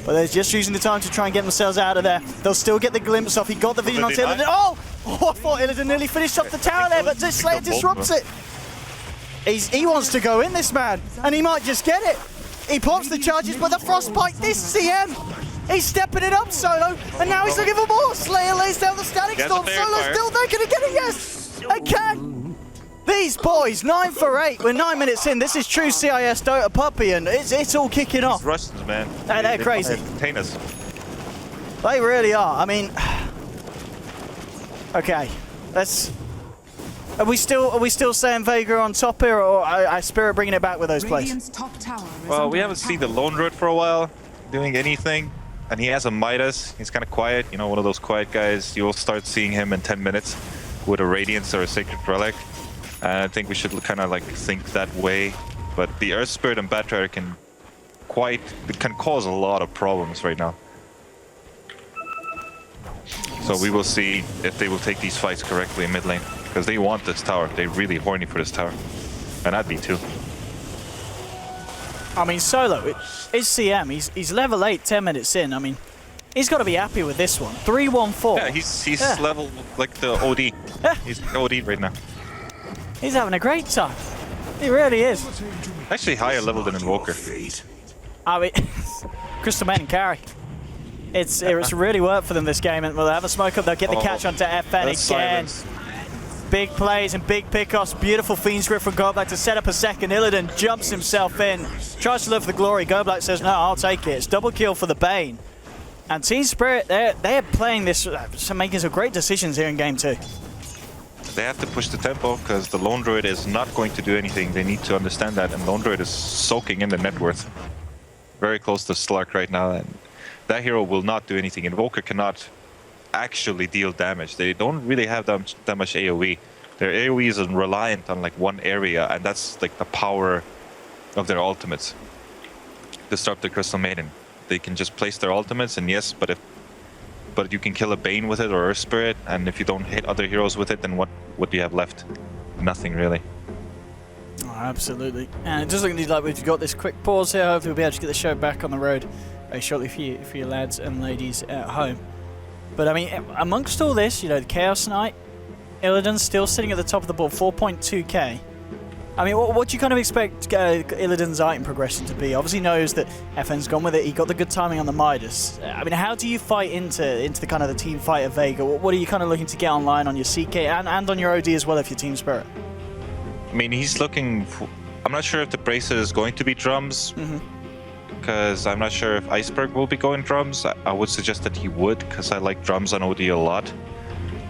[SPEAKER 5] But they're just using the time to try and get themselves out of there. They'll still get the glimpse off. He got the vision onto Illidan. Oh! Oh, I thought Illidan nearly finished off the tower there, but Slayer disrupts it. He wants to go in, this man, and he might just get it. He pops the charges, but the Frostbite, this CM, he's stepping it up, Solo, and now he's looking for more. Slayer lays down the Static Storm. Solo's still there. Can he get it? Yes! They can! These boys, 9 for 8. We're 9 minutes in. This is true CIS Dota Puppy, and it's all kicking off.
[SPEAKER 6] Russians, man.
[SPEAKER 5] They're crazy.
[SPEAKER 6] Contain us.
[SPEAKER 5] They really are. I mean, okay, let's. Are we still saying Vega on top here, or I Spirit bringing it back with those plays?
[SPEAKER 6] Well, we haven't seen the Lone Druid for a while doing anything, and he has a Midas. He's kind of quiet, you know, one of those quiet guys. You'll start seeing him in 10 minutes with a Radiance or a Sacred Relic. And I think we should kind of like think that way. But the Earth Spirit and Batrider can cause a lot of problems right now. So we will see if they will take these fights correctly in mid lane. Because they want this tower. They're really horny for this tower. And I'd be too.
[SPEAKER 5] I mean, Solo, it's CM. He's level 8, 10 minutes in. I mean, he's got to be happy with this one. 3-1-4.
[SPEAKER 6] Yeah, he's level like the OD.
[SPEAKER 5] Yeah.
[SPEAKER 6] He's OD right now.
[SPEAKER 5] He's having a great time. He really is.
[SPEAKER 6] Actually higher level than Invoker.
[SPEAKER 5] I mean, Crystal Maiden carry. It's really worked for them this game, and they'll have a smoke up. They'll get the catch onto FN again.
[SPEAKER 6] Silence.
[SPEAKER 5] Big plays and big pickoffs. Beautiful Fiend's Grip from Goblack to set up a second. Illidan jumps himself in. Tries to look for the glory. Goblack says, no, I'll take it. It's double kill for the Bane. And Team Spirit, they're playing this, making some great decisions here in game 2.
[SPEAKER 6] They have to push the tempo because the Lone Druid is not going to do anything. They need to understand that. And Lone Druid is soaking in the net worth. Very close to Slark right now. And that hero will not do anything. Invoker cannot actually deal damage. They don't really have that much AoE. Their AoE is reliant on like one area, and that's like the power of their ultimates. Disrupt the Crystal Maiden. They can just place their ultimates, and yes, but you can kill a Bane with it or Earth Spirit, and if you don't hit other heroes with it, then what do you have left? Nothing really.
[SPEAKER 5] Oh, absolutely. And it does look like we've got this quick pause here. Hopefully we'll be able to get the show back on the road very shortly for your lads and ladies at home. But I mean, amongst all this, you know, the Chaos Knight, Illidan's still sitting at the top of the board, 4.2k. I mean, what do you kind of expect Illidan's item progression to be? Obviously knows that FN's gone with it. He got the good timing on the Midas. I mean, how do you fight into the kind of the team fight of Vega? What are you kind of looking to get online on your CK and on your OD as well if you're Team Spirit?
[SPEAKER 6] I mean, he's looking for, I'm not sure if the bracelet is going to be drums. Because I'm not sure if Iceberg will be going drums. I would suggest that he would, because I like drums on OD a lot.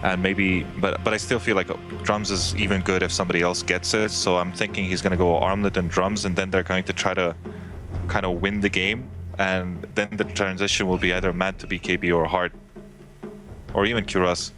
[SPEAKER 6] And maybe, but I still feel like drums is even good if somebody else gets it. So I'm thinking he's going to go armlet and drums, and then they're going to try to kind of win the game and then the transition will be either mad to BKB or hard, or even Kuras.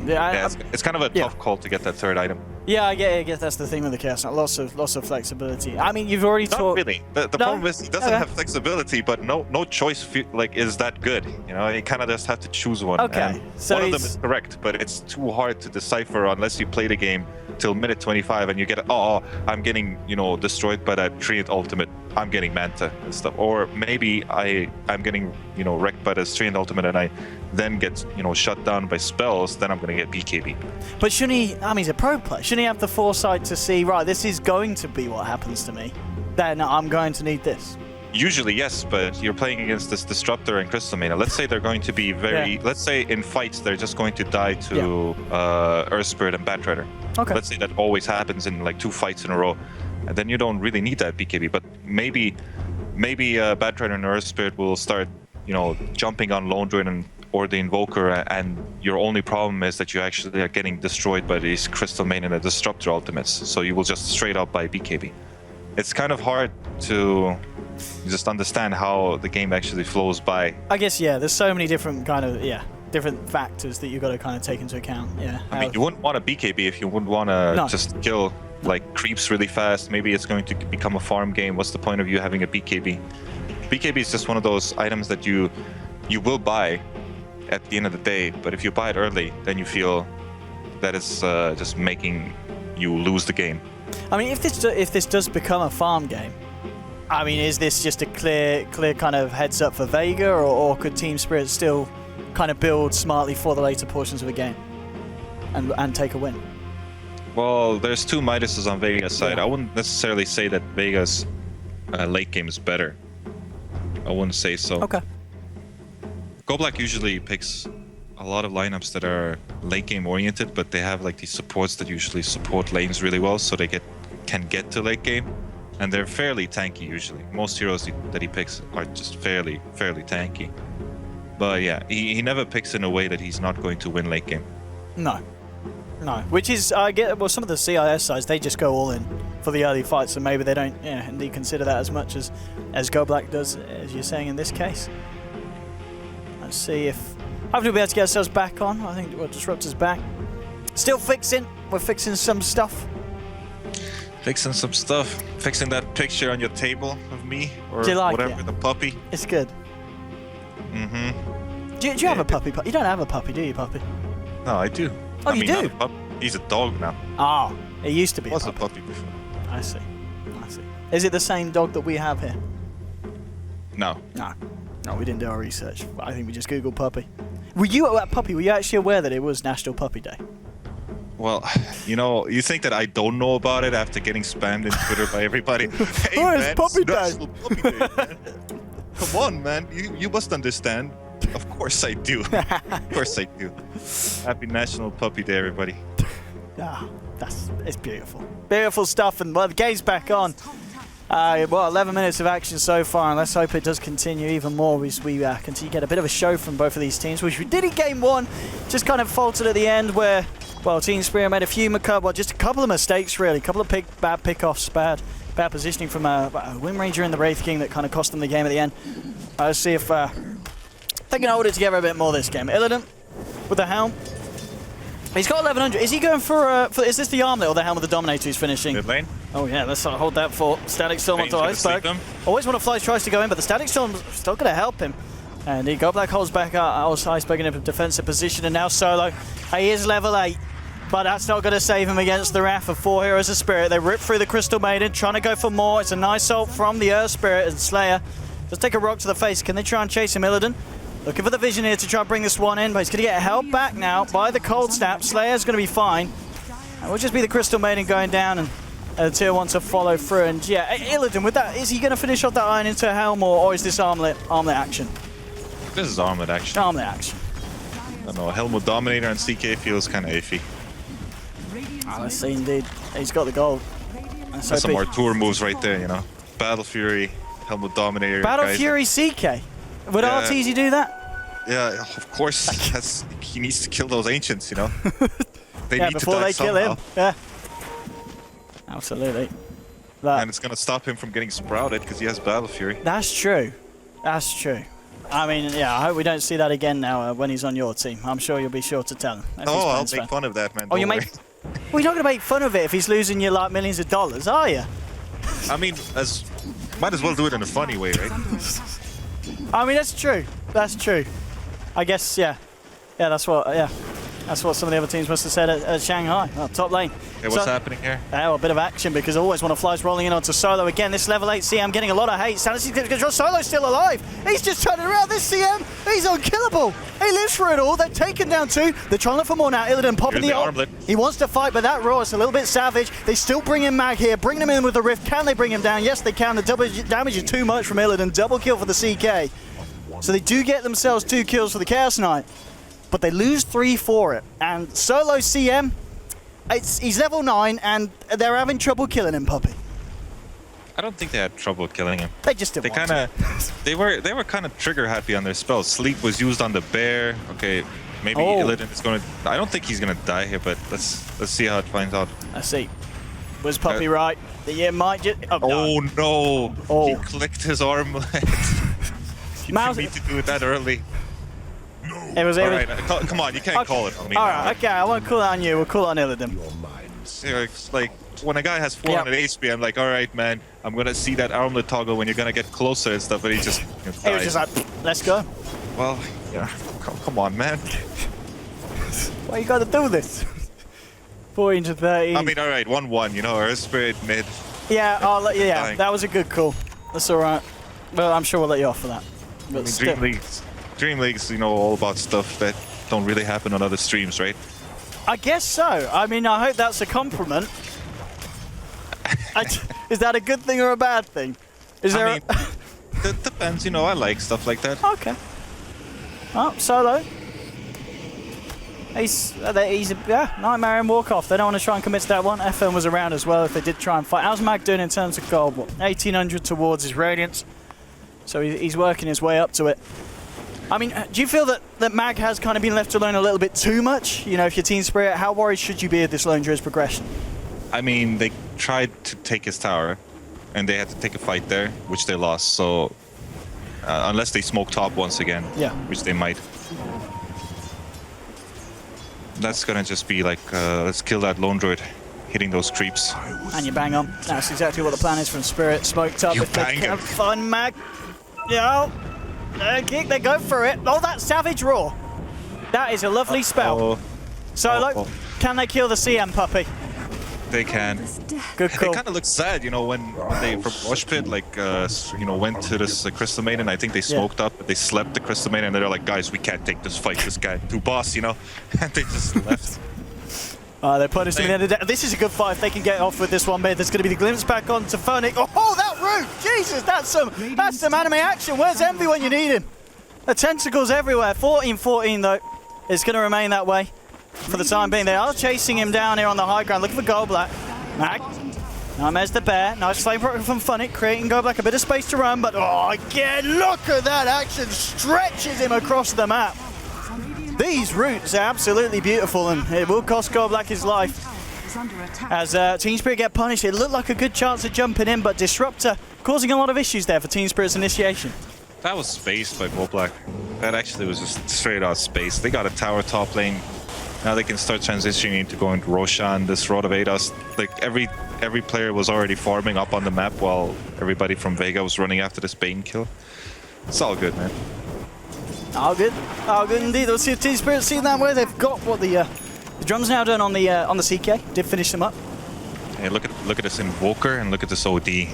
[SPEAKER 5] Yeah,
[SPEAKER 6] it's kind of a tough call to get that third item.
[SPEAKER 5] Yeah, I guess that's the thing with the Chaos Knight. Lots of flexibility. I mean, you've already talked.
[SPEAKER 6] Not really. The problem is he doesn't have flexibility, but no choice like is that good. You know, you kind of just have to choose one.
[SPEAKER 5] Okay,
[SPEAKER 6] and
[SPEAKER 5] so
[SPEAKER 6] one of them is correct, but it's too hard to decipher unless you play the game till minute 25 and you get I'm getting destroyed by that Treant ultimate. I'm getting Manta and stuff, or maybe I'm getting wrecked by the Treant ultimate and I then get shut down by spells. Then I'm gonna get BKB.
[SPEAKER 5] But shouldn't he? I mean, he's a pro player. Shouldn't he have the foresight to see, right, this is going to be what happens to me? Then I'm going to need this.
[SPEAKER 6] Usually, yes, but you're playing against this Disruptor and Crystal Maiden. Let's say they're going to be let's say in fights, they're just going to die to Earth Spirit and Batrider.
[SPEAKER 5] Okay.
[SPEAKER 6] Let's say that always happens in like 2 fights in a row. And then you don't really need that BKB. But maybe Batrider and Earth Spirit will start, jumping on Lone Druid or the Invoker, and your only problem is that you actually are getting destroyed by these Crystal Maiden and the Disruptor ultimates. So you will just straight up buy BKB. It's kind of hard to just understand how the game actually flows by.
[SPEAKER 5] I guess, there's so many different different factors that you've got to kind of take into account.
[SPEAKER 6] I mean, you wouldn't want a BKB if you wouldn't want to just kill like creeps really fast. Maybe it's going to become a farm game. What's the point of you having a BKB? BKB is just one of those items that you will buy at the end of the day, but if you buy it early, then you feel that it's just making you lose the game.
[SPEAKER 5] I mean, if this does become a farm game, I mean, is this just a clear kind of heads up for Vega, or could Team Spirit still kind of build smartly for the later portions of the game and take a win?
[SPEAKER 6] Well, there's 2 Midases on Vega's side. I wouldn't necessarily say that Vega's late game is better. I wouldn't say so.
[SPEAKER 5] Okay.
[SPEAKER 6] GoBlack usually picks a lot of lineups that are late game oriented, but they have like these supports that usually support lanes really well, so they can get to late game, and they're fairly tanky usually. Most heroes that he picks are just fairly tanky. But yeah, he never picks in a way that he's not going to win late game.
[SPEAKER 5] No. Which is, I get, well, some of the CIS sides, they just go all in for the early fights, so maybe they don't indeed consider that as much as GoBlack does, as you're saying in this case. Let's see if hopefully we'll be able to get ourselves back on. I think we'll disrupt us back. Still fixing. We're fixing some stuff.
[SPEAKER 6] Fixing some stuff. Fixing that picture on your table of me or whatever, the puppy.
[SPEAKER 5] It's good.
[SPEAKER 6] Mm-hmm.
[SPEAKER 5] Do you have a puppy? You don't have a puppy, do you, puppy?
[SPEAKER 6] No, I do.
[SPEAKER 5] Oh, you do?
[SPEAKER 6] He's a dog now.
[SPEAKER 5] Oh, it used to be.
[SPEAKER 6] Was a puppy before.
[SPEAKER 5] I see. Is it the same dog that we have here?
[SPEAKER 6] No.
[SPEAKER 5] No, we didn't do our research. I think we just Googled puppy. Were you actually aware that it was National Puppy Day?
[SPEAKER 6] Well, you think that I don't know about it after getting spammed in Twitter by everybody? Hey,
[SPEAKER 5] oh,
[SPEAKER 6] man,
[SPEAKER 5] it's Puppy Day.
[SPEAKER 6] National Puppy Day, man. Come on, man. You must understand. Of course I do. Of course I do. Happy National Puppy Day, everybody.
[SPEAKER 5] It's beautiful. Beautiful stuff, and the game's back on. 11 minutes of action so far, and let's hope it does continue even more as we continue to get a bit of a show from both of these teams, which we did in Game 1. Just kind of faltered at the end where, Team Spirit made just a couple of mistakes, really. A couple of bad pickoffs, bad positioning from a Wind Ranger and the Wraith King that kind of cost them the game at the end. Let's see if they can hold it together a bit more this game. Illidan with the helm. He's got 1100. Is he going for is this the armlet or the helm of the Dominator he's finishing?
[SPEAKER 6] Mid lane.
[SPEAKER 5] Oh yeah, let's hold that for Static Storm onto Iceberg. Always when a Fly tries to go in, but the Static Storm's still going to help him. And he GoBlack holds back Iceberg in a defensive position, and now Solo. He is level 8, but that's not going to save him against the wrath of 4 Heroes of Spirit. They rip through the Crystal Maiden, trying to go for more. It's a nice ult from the Earth Spirit, and Slayer does take a rock to the face. Can they try and chase him, Illidan? Looking for the vision here to try and bring this one in, but he's going to get held back now by the Cold Snap. Slayer's going to be fine. And we'll just be the Crystal Maiden going down and Tier 1 to follow through. And yeah, Illidan, with that, is he going to finish off that iron into a helm, or is this armlet action?
[SPEAKER 6] This is armlet action.
[SPEAKER 5] Armlet action.
[SPEAKER 6] I don't know, Helmut Dominator and CK feels kind of iffy.
[SPEAKER 5] Let's see, indeed. He's got the gold.
[SPEAKER 6] That's some more tour moves right there, Battle Fury, Helmut Dominator.
[SPEAKER 5] Battle Fury CK. Would Arteezy do that?
[SPEAKER 6] Yeah, of course. He needs to kill those ancients, They need
[SPEAKER 5] before
[SPEAKER 6] to die
[SPEAKER 5] they kill
[SPEAKER 6] somehow.
[SPEAKER 5] him. Yeah. Absolutely.
[SPEAKER 6] And it's gonna stop him from getting sprouted because he has Battle Fury.
[SPEAKER 5] That's true. That's true. I mean, yeah, I hope we don't see that again now when he's on your team. I'm sure you'll be sure to tell him.
[SPEAKER 6] Oh, I'll make fun of that, man.
[SPEAKER 5] Oh, you make... Well, you're not going to make fun of it if he's losing you like millions of dollars, are you?
[SPEAKER 6] I mean, might as well do it in a funny way, right?
[SPEAKER 5] I mean, that's true. That's true. I guess, yeah. Yeah, that's what some of the other teams must have said at Shanghai. Oh, top lane.
[SPEAKER 6] Hey, what's happening here?
[SPEAKER 5] Oh, a bit of action because I always want to flies rolling in onto Solo again. This level 8 CM getting a lot of hate. Sanity control. Solo's still alive. He's just turning around. This CM, he's unkillable. He lives for it all. They're taken down too. They're trying to look for more now. Illidan popping the armlet. He wants to fight, but that Raw is a little bit savage. They still bring in Mag here, bring him in with the Rift. Can they bring him down? Yes, they can. The double damage is too much from Illidan. Double kill for the CK. So they do get themselves 2 kills for the Chaos Knight, but they lose 3 for it. And Solo CM, he's level 9, and they're having trouble killing him, Puppy.
[SPEAKER 6] I don't think they had trouble killing him.
[SPEAKER 5] They just didn't want to.
[SPEAKER 6] They were kind of trigger happy on their spells. Sleep was used on the bear. Okay, maybe Illidan is going to... I don't think he's going to die here, but let's see how it finds out.
[SPEAKER 5] Let's see. Was Puppy right? The year might just...
[SPEAKER 6] Oh, no.
[SPEAKER 5] Oh.
[SPEAKER 6] He clicked his armlet. You didn't need to do it that early.
[SPEAKER 5] It was
[SPEAKER 6] Alright, come on, you can't call it on me.
[SPEAKER 5] Alright, okay, I won't call it on you, we'll call it on Illidan.
[SPEAKER 6] It's like, when a guy has 400 HP, I'm like, alright, man, I'm gonna see that armlet toggle when you're gonna get closer and stuff, but he just dies.
[SPEAKER 5] He was just like, let's go.
[SPEAKER 6] Well, yeah, come on, man.
[SPEAKER 5] Why you gotta do this? 14 to 30.
[SPEAKER 6] I mean, alright, 1-1, you know, Earth Spirit mid.
[SPEAKER 5] Yeah, yeah, that was a good call. That's alright. Well, I'm sure we'll let you off for that. But
[SPEAKER 6] I mean, DreamLeague's, you know, all about stuff that don't really happen on other streams, right?
[SPEAKER 5] I guess so. I mean, I hope that's a compliment. Is that a good thing or a bad thing? Is there?
[SPEAKER 6] It depends. You know, I like stuff like that.
[SPEAKER 5] Okay. Oh, Solo. He's Nightmare and walk off. They don't want to try and commit to that one. FM was around as well if they did try and fight. How's Mag doing in terms of gold? What, 1800 towards his Radiance. So he's working his way up to it. I mean, do you feel that Mag has kind of been left alone a little bit too much? You know, if you're Team Spirit, how worried should you be of this Lone Druid's progression?
[SPEAKER 6] I mean, they tried to take his tower, and they had to take a fight there, which they lost. So, unless they smoke top once again, which they might. That's gonna just be like, let's kill that Lone Druid, hitting those creeps.
[SPEAKER 5] And you bang on. That's exactly what the plan is from Spirit. Smoked up. If they can find Mag. Yeah. They go for it. Oh, that Savage Roar. That is a lovely spell. Solo, can they kill the CM, Puppy?
[SPEAKER 6] They can.
[SPEAKER 5] Good call.
[SPEAKER 6] They kind of look sad, you know, when they from Rush Pit, like, you know, went to this Crystal Maiden. I think they smoked up, but they slept the Crystal Maiden, and they're like, guys, we can't take this fight. This guy, too boss, you know, and they just left.
[SPEAKER 5] They punished him in the end of the day. This is a good fight if they can get off with this one mid. There's going to be the glimpse back onto Phoenix. Oh, that root! Jesus, that's some anime action. Where's Envy when you need him? The tentacles everywhere. 14-14 though. It's going to remain that way for the time being. They are chasing him down here on the high ground, looking for Gold Black. Mag. Nightmare's the bear. Nice flame protection from Funnick, creating Gold Black a bit of space to run, but again, look at that action. Stretches him across the map. These routes are absolutely beautiful, and it will cost Gold Black his life. As Team Spirit get punished, it looked like a good chance of jumping in, but Disruptor causing a lot of issues there for Team Spirit's initiation.
[SPEAKER 6] That was spaced by Gold Black. That actually was just straight out space. They got a tower top lane. Now they can start transitioning into going to Roshan, this Rod of Ados. Like every player was already farming up on the map while everybody from Vega was running after this Bane kill. It's all good, man.
[SPEAKER 5] All good indeed. Let's see if Team Spirit see that way. They've got what the drum's now done on the CK. Did finish them up.
[SPEAKER 6] Hey, look at this Invoker and look at this OD. I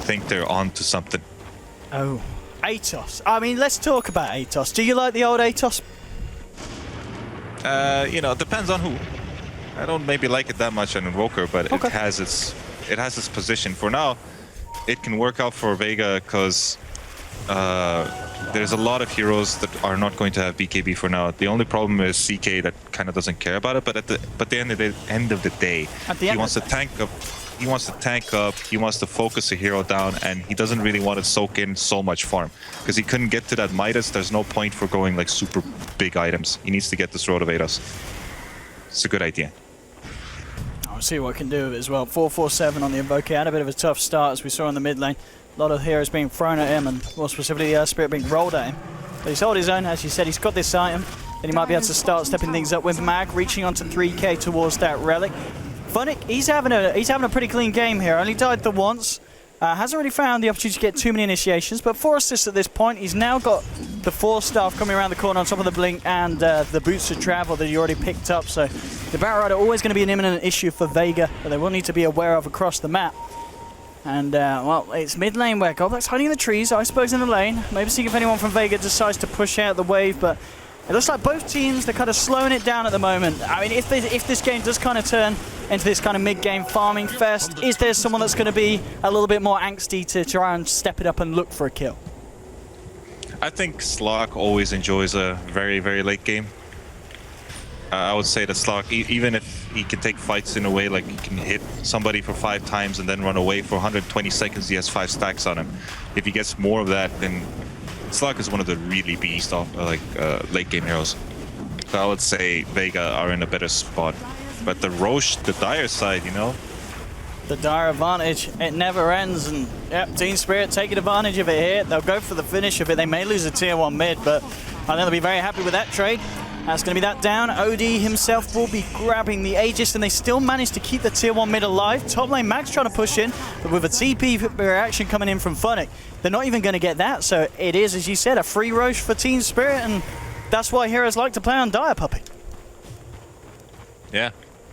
[SPEAKER 6] think they're on to something.
[SPEAKER 5] Oh, Atos. I mean, let's talk about Atos. Do you like the old Atos?
[SPEAKER 6] You know, it depends on who. I don't maybe like it that much on Invoker, but it has its position. For now, it can work out for Vega because there's a lot of heroes that are not going to have BKB for now. The only problem is CK that kind of doesn't care about it. But at the end of the day, he wants to tank up. He wants to tank up. He wants to focus a hero down, and he doesn't really want to soak in so much farm because he couldn't get to that Midas. There's no point for going like super big items. He needs to get this Road of Ados. It's a good idea.
[SPEAKER 5] see what it can do with it as well. 4-4-7 on the Invoker. Had a bit of a tough start, as we saw in the mid lane. A lot of heroes being thrown at him, and more specifically the Earth Spirit being rolled at him. But he's held his own, as you said. He's got this item. Then he might be able to start stepping things up with Mag, reaching onto 3k towards that relic. Funnick, he's having a pretty clean game here. Only died the once. Hasn't really found the opportunity to get too many initiations, but 4 assists at this point. He's now got the 4 staff coming around the corner on top of the blink and the boots to travel that he already picked up. So the Battle Rider always going to be an imminent issue for Vega that they will need to be aware of across the map. And, well, it's mid lane where Goblak's hiding in the trees, Iceberg's in the lane. Maybe seeing if anyone from Vega decides to push out the wave, but it looks like both teams, they're kind of slowing it down at the moment. I mean, if this game does kind of turn into this kind of mid-game farming fest, is there someone that's going to be a little bit more angsty to try and step it up and look for a kill?
[SPEAKER 6] I think Slark always enjoys a very, very late game. I would say that Slark, even if he can take fights in a way like he can hit somebody for 5 times and then run away for 120 seconds, he has 5 stacks on him. If he gets more of that, then Slark is one of the really beast of late game heroes. So I would say Vega are in a better spot. But the Roche, the Dire side, you know?
[SPEAKER 5] The Dire advantage, it never ends, and yep, Team Spirit taking advantage of it here. They'll go for the finish of it. They may lose a tier 1 mid, but I think they'll be very happy with that trade. That's going to be that down. OD himself will be grabbing the Aegis, and they still manage to keep the tier 1 mid alive. Top lane Max trying to push in, but with a TP reaction coming in from Funnick, they're not even going to get that. So it is, as you said, a free Roche for Team Spirit, and that's why heroes like to play on Dire Puppy.
[SPEAKER 6] Yeah.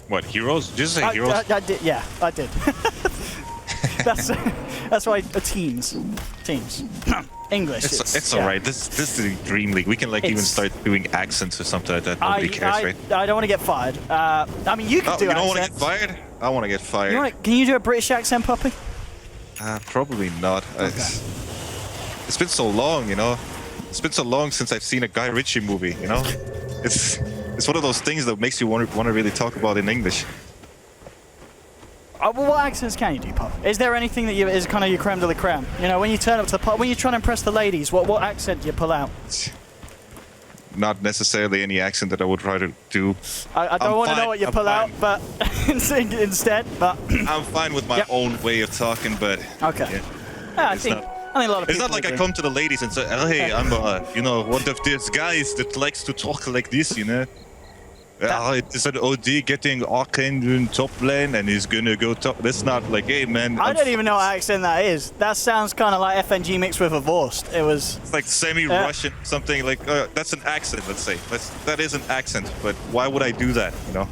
[SPEAKER 6] What, heroes? Did you say heroes?
[SPEAKER 5] I did, yeah, I did. that's why teams. English.
[SPEAKER 6] It's all right. This is the Dream League. We can even start doing accents or something like that. Nobody cares, right?
[SPEAKER 5] I don't want to get fired. I mean, you can do accents.
[SPEAKER 6] You don't want to get fired? I want to get fired.
[SPEAKER 5] Can you do a British accent, Puppy?
[SPEAKER 6] Probably not. Okay. It's been so long, you know. It's been so long since I've seen a Guy Ritchie movie, you know. It's one of those things that makes you want to really talk about in English.
[SPEAKER 5] Well, what accents can you do, Pop? Is there anything that is kind of your creme de la creme? You know, when you turn up to the pub, when you're trying to impress the ladies, what accent do you pull out?
[SPEAKER 6] Not necessarily any accent that I would try to do.
[SPEAKER 5] I don't want to know what you pull out, but instead, but
[SPEAKER 6] I'm fine with my own way of talking, but
[SPEAKER 5] okay. Yeah, I think a lot of people.
[SPEAKER 6] It's not like I come to the ladies and say, "Oh, hey, I'm one of these guys that likes to talk like this," you know. It's an OD getting Arcane in top lane and he's gonna go top. That's not like, hey man.
[SPEAKER 5] I don't even know what accent that is. That sounds kind of like FNG mixed with a Vorst. It's
[SPEAKER 6] like semi-Russian, something like, that's an accent, let's say. That is an accent, but why would I do that, you know?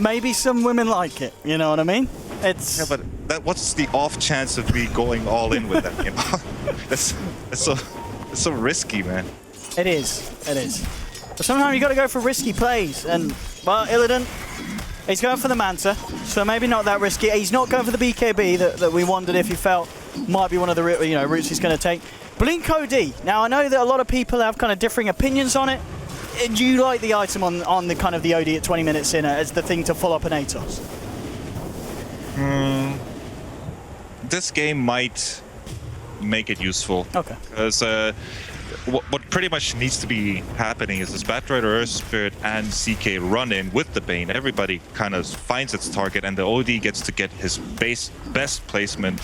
[SPEAKER 5] Maybe some women like it, you know what I mean?
[SPEAKER 6] Yeah, but what's the off chance of me going all in with that, you know? That's so risky, man.
[SPEAKER 5] It is. But sometimes you got to go for risky plays, and well, Illidan, he's going for the Manta, so maybe not that risky. He's not going for the BKB that we wondered if he felt might be one of the routes he's going to take. Blink OD. Now I know that a lot of people have kind of differing opinions on it. Do you like the item on the kind of the OD at 20 minutes in as the thing to follow up an Atos?
[SPEAKER 6] This game might make it useful. Okay. Because what pretty much needs to be happening is this Batrider, Earth Spirit, and CK run in with the Bane. Everybody kind of finds its target, and the OD gets to get his best placement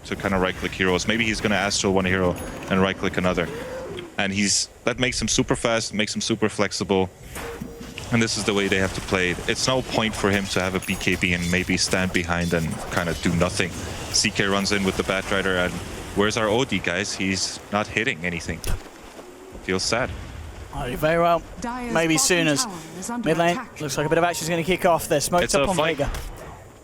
[SPEAKER 6] to kind of right-click heroes. Maybe he's going to Astral one hero and right-click another. And that makes him super fast, makes him super flexible. And this is the way they have to play it. It's no point for him to have a BKB and maybe stand behind and kind of do nothing. CK runs in with the Batrider, and where's our OD, guys? He's not hitting anything. Feels sad.
[SPEAKER 5] Very well. Maybe soon as mid lane looks like a bit of action is going to kick off. They're smoked up on Vega.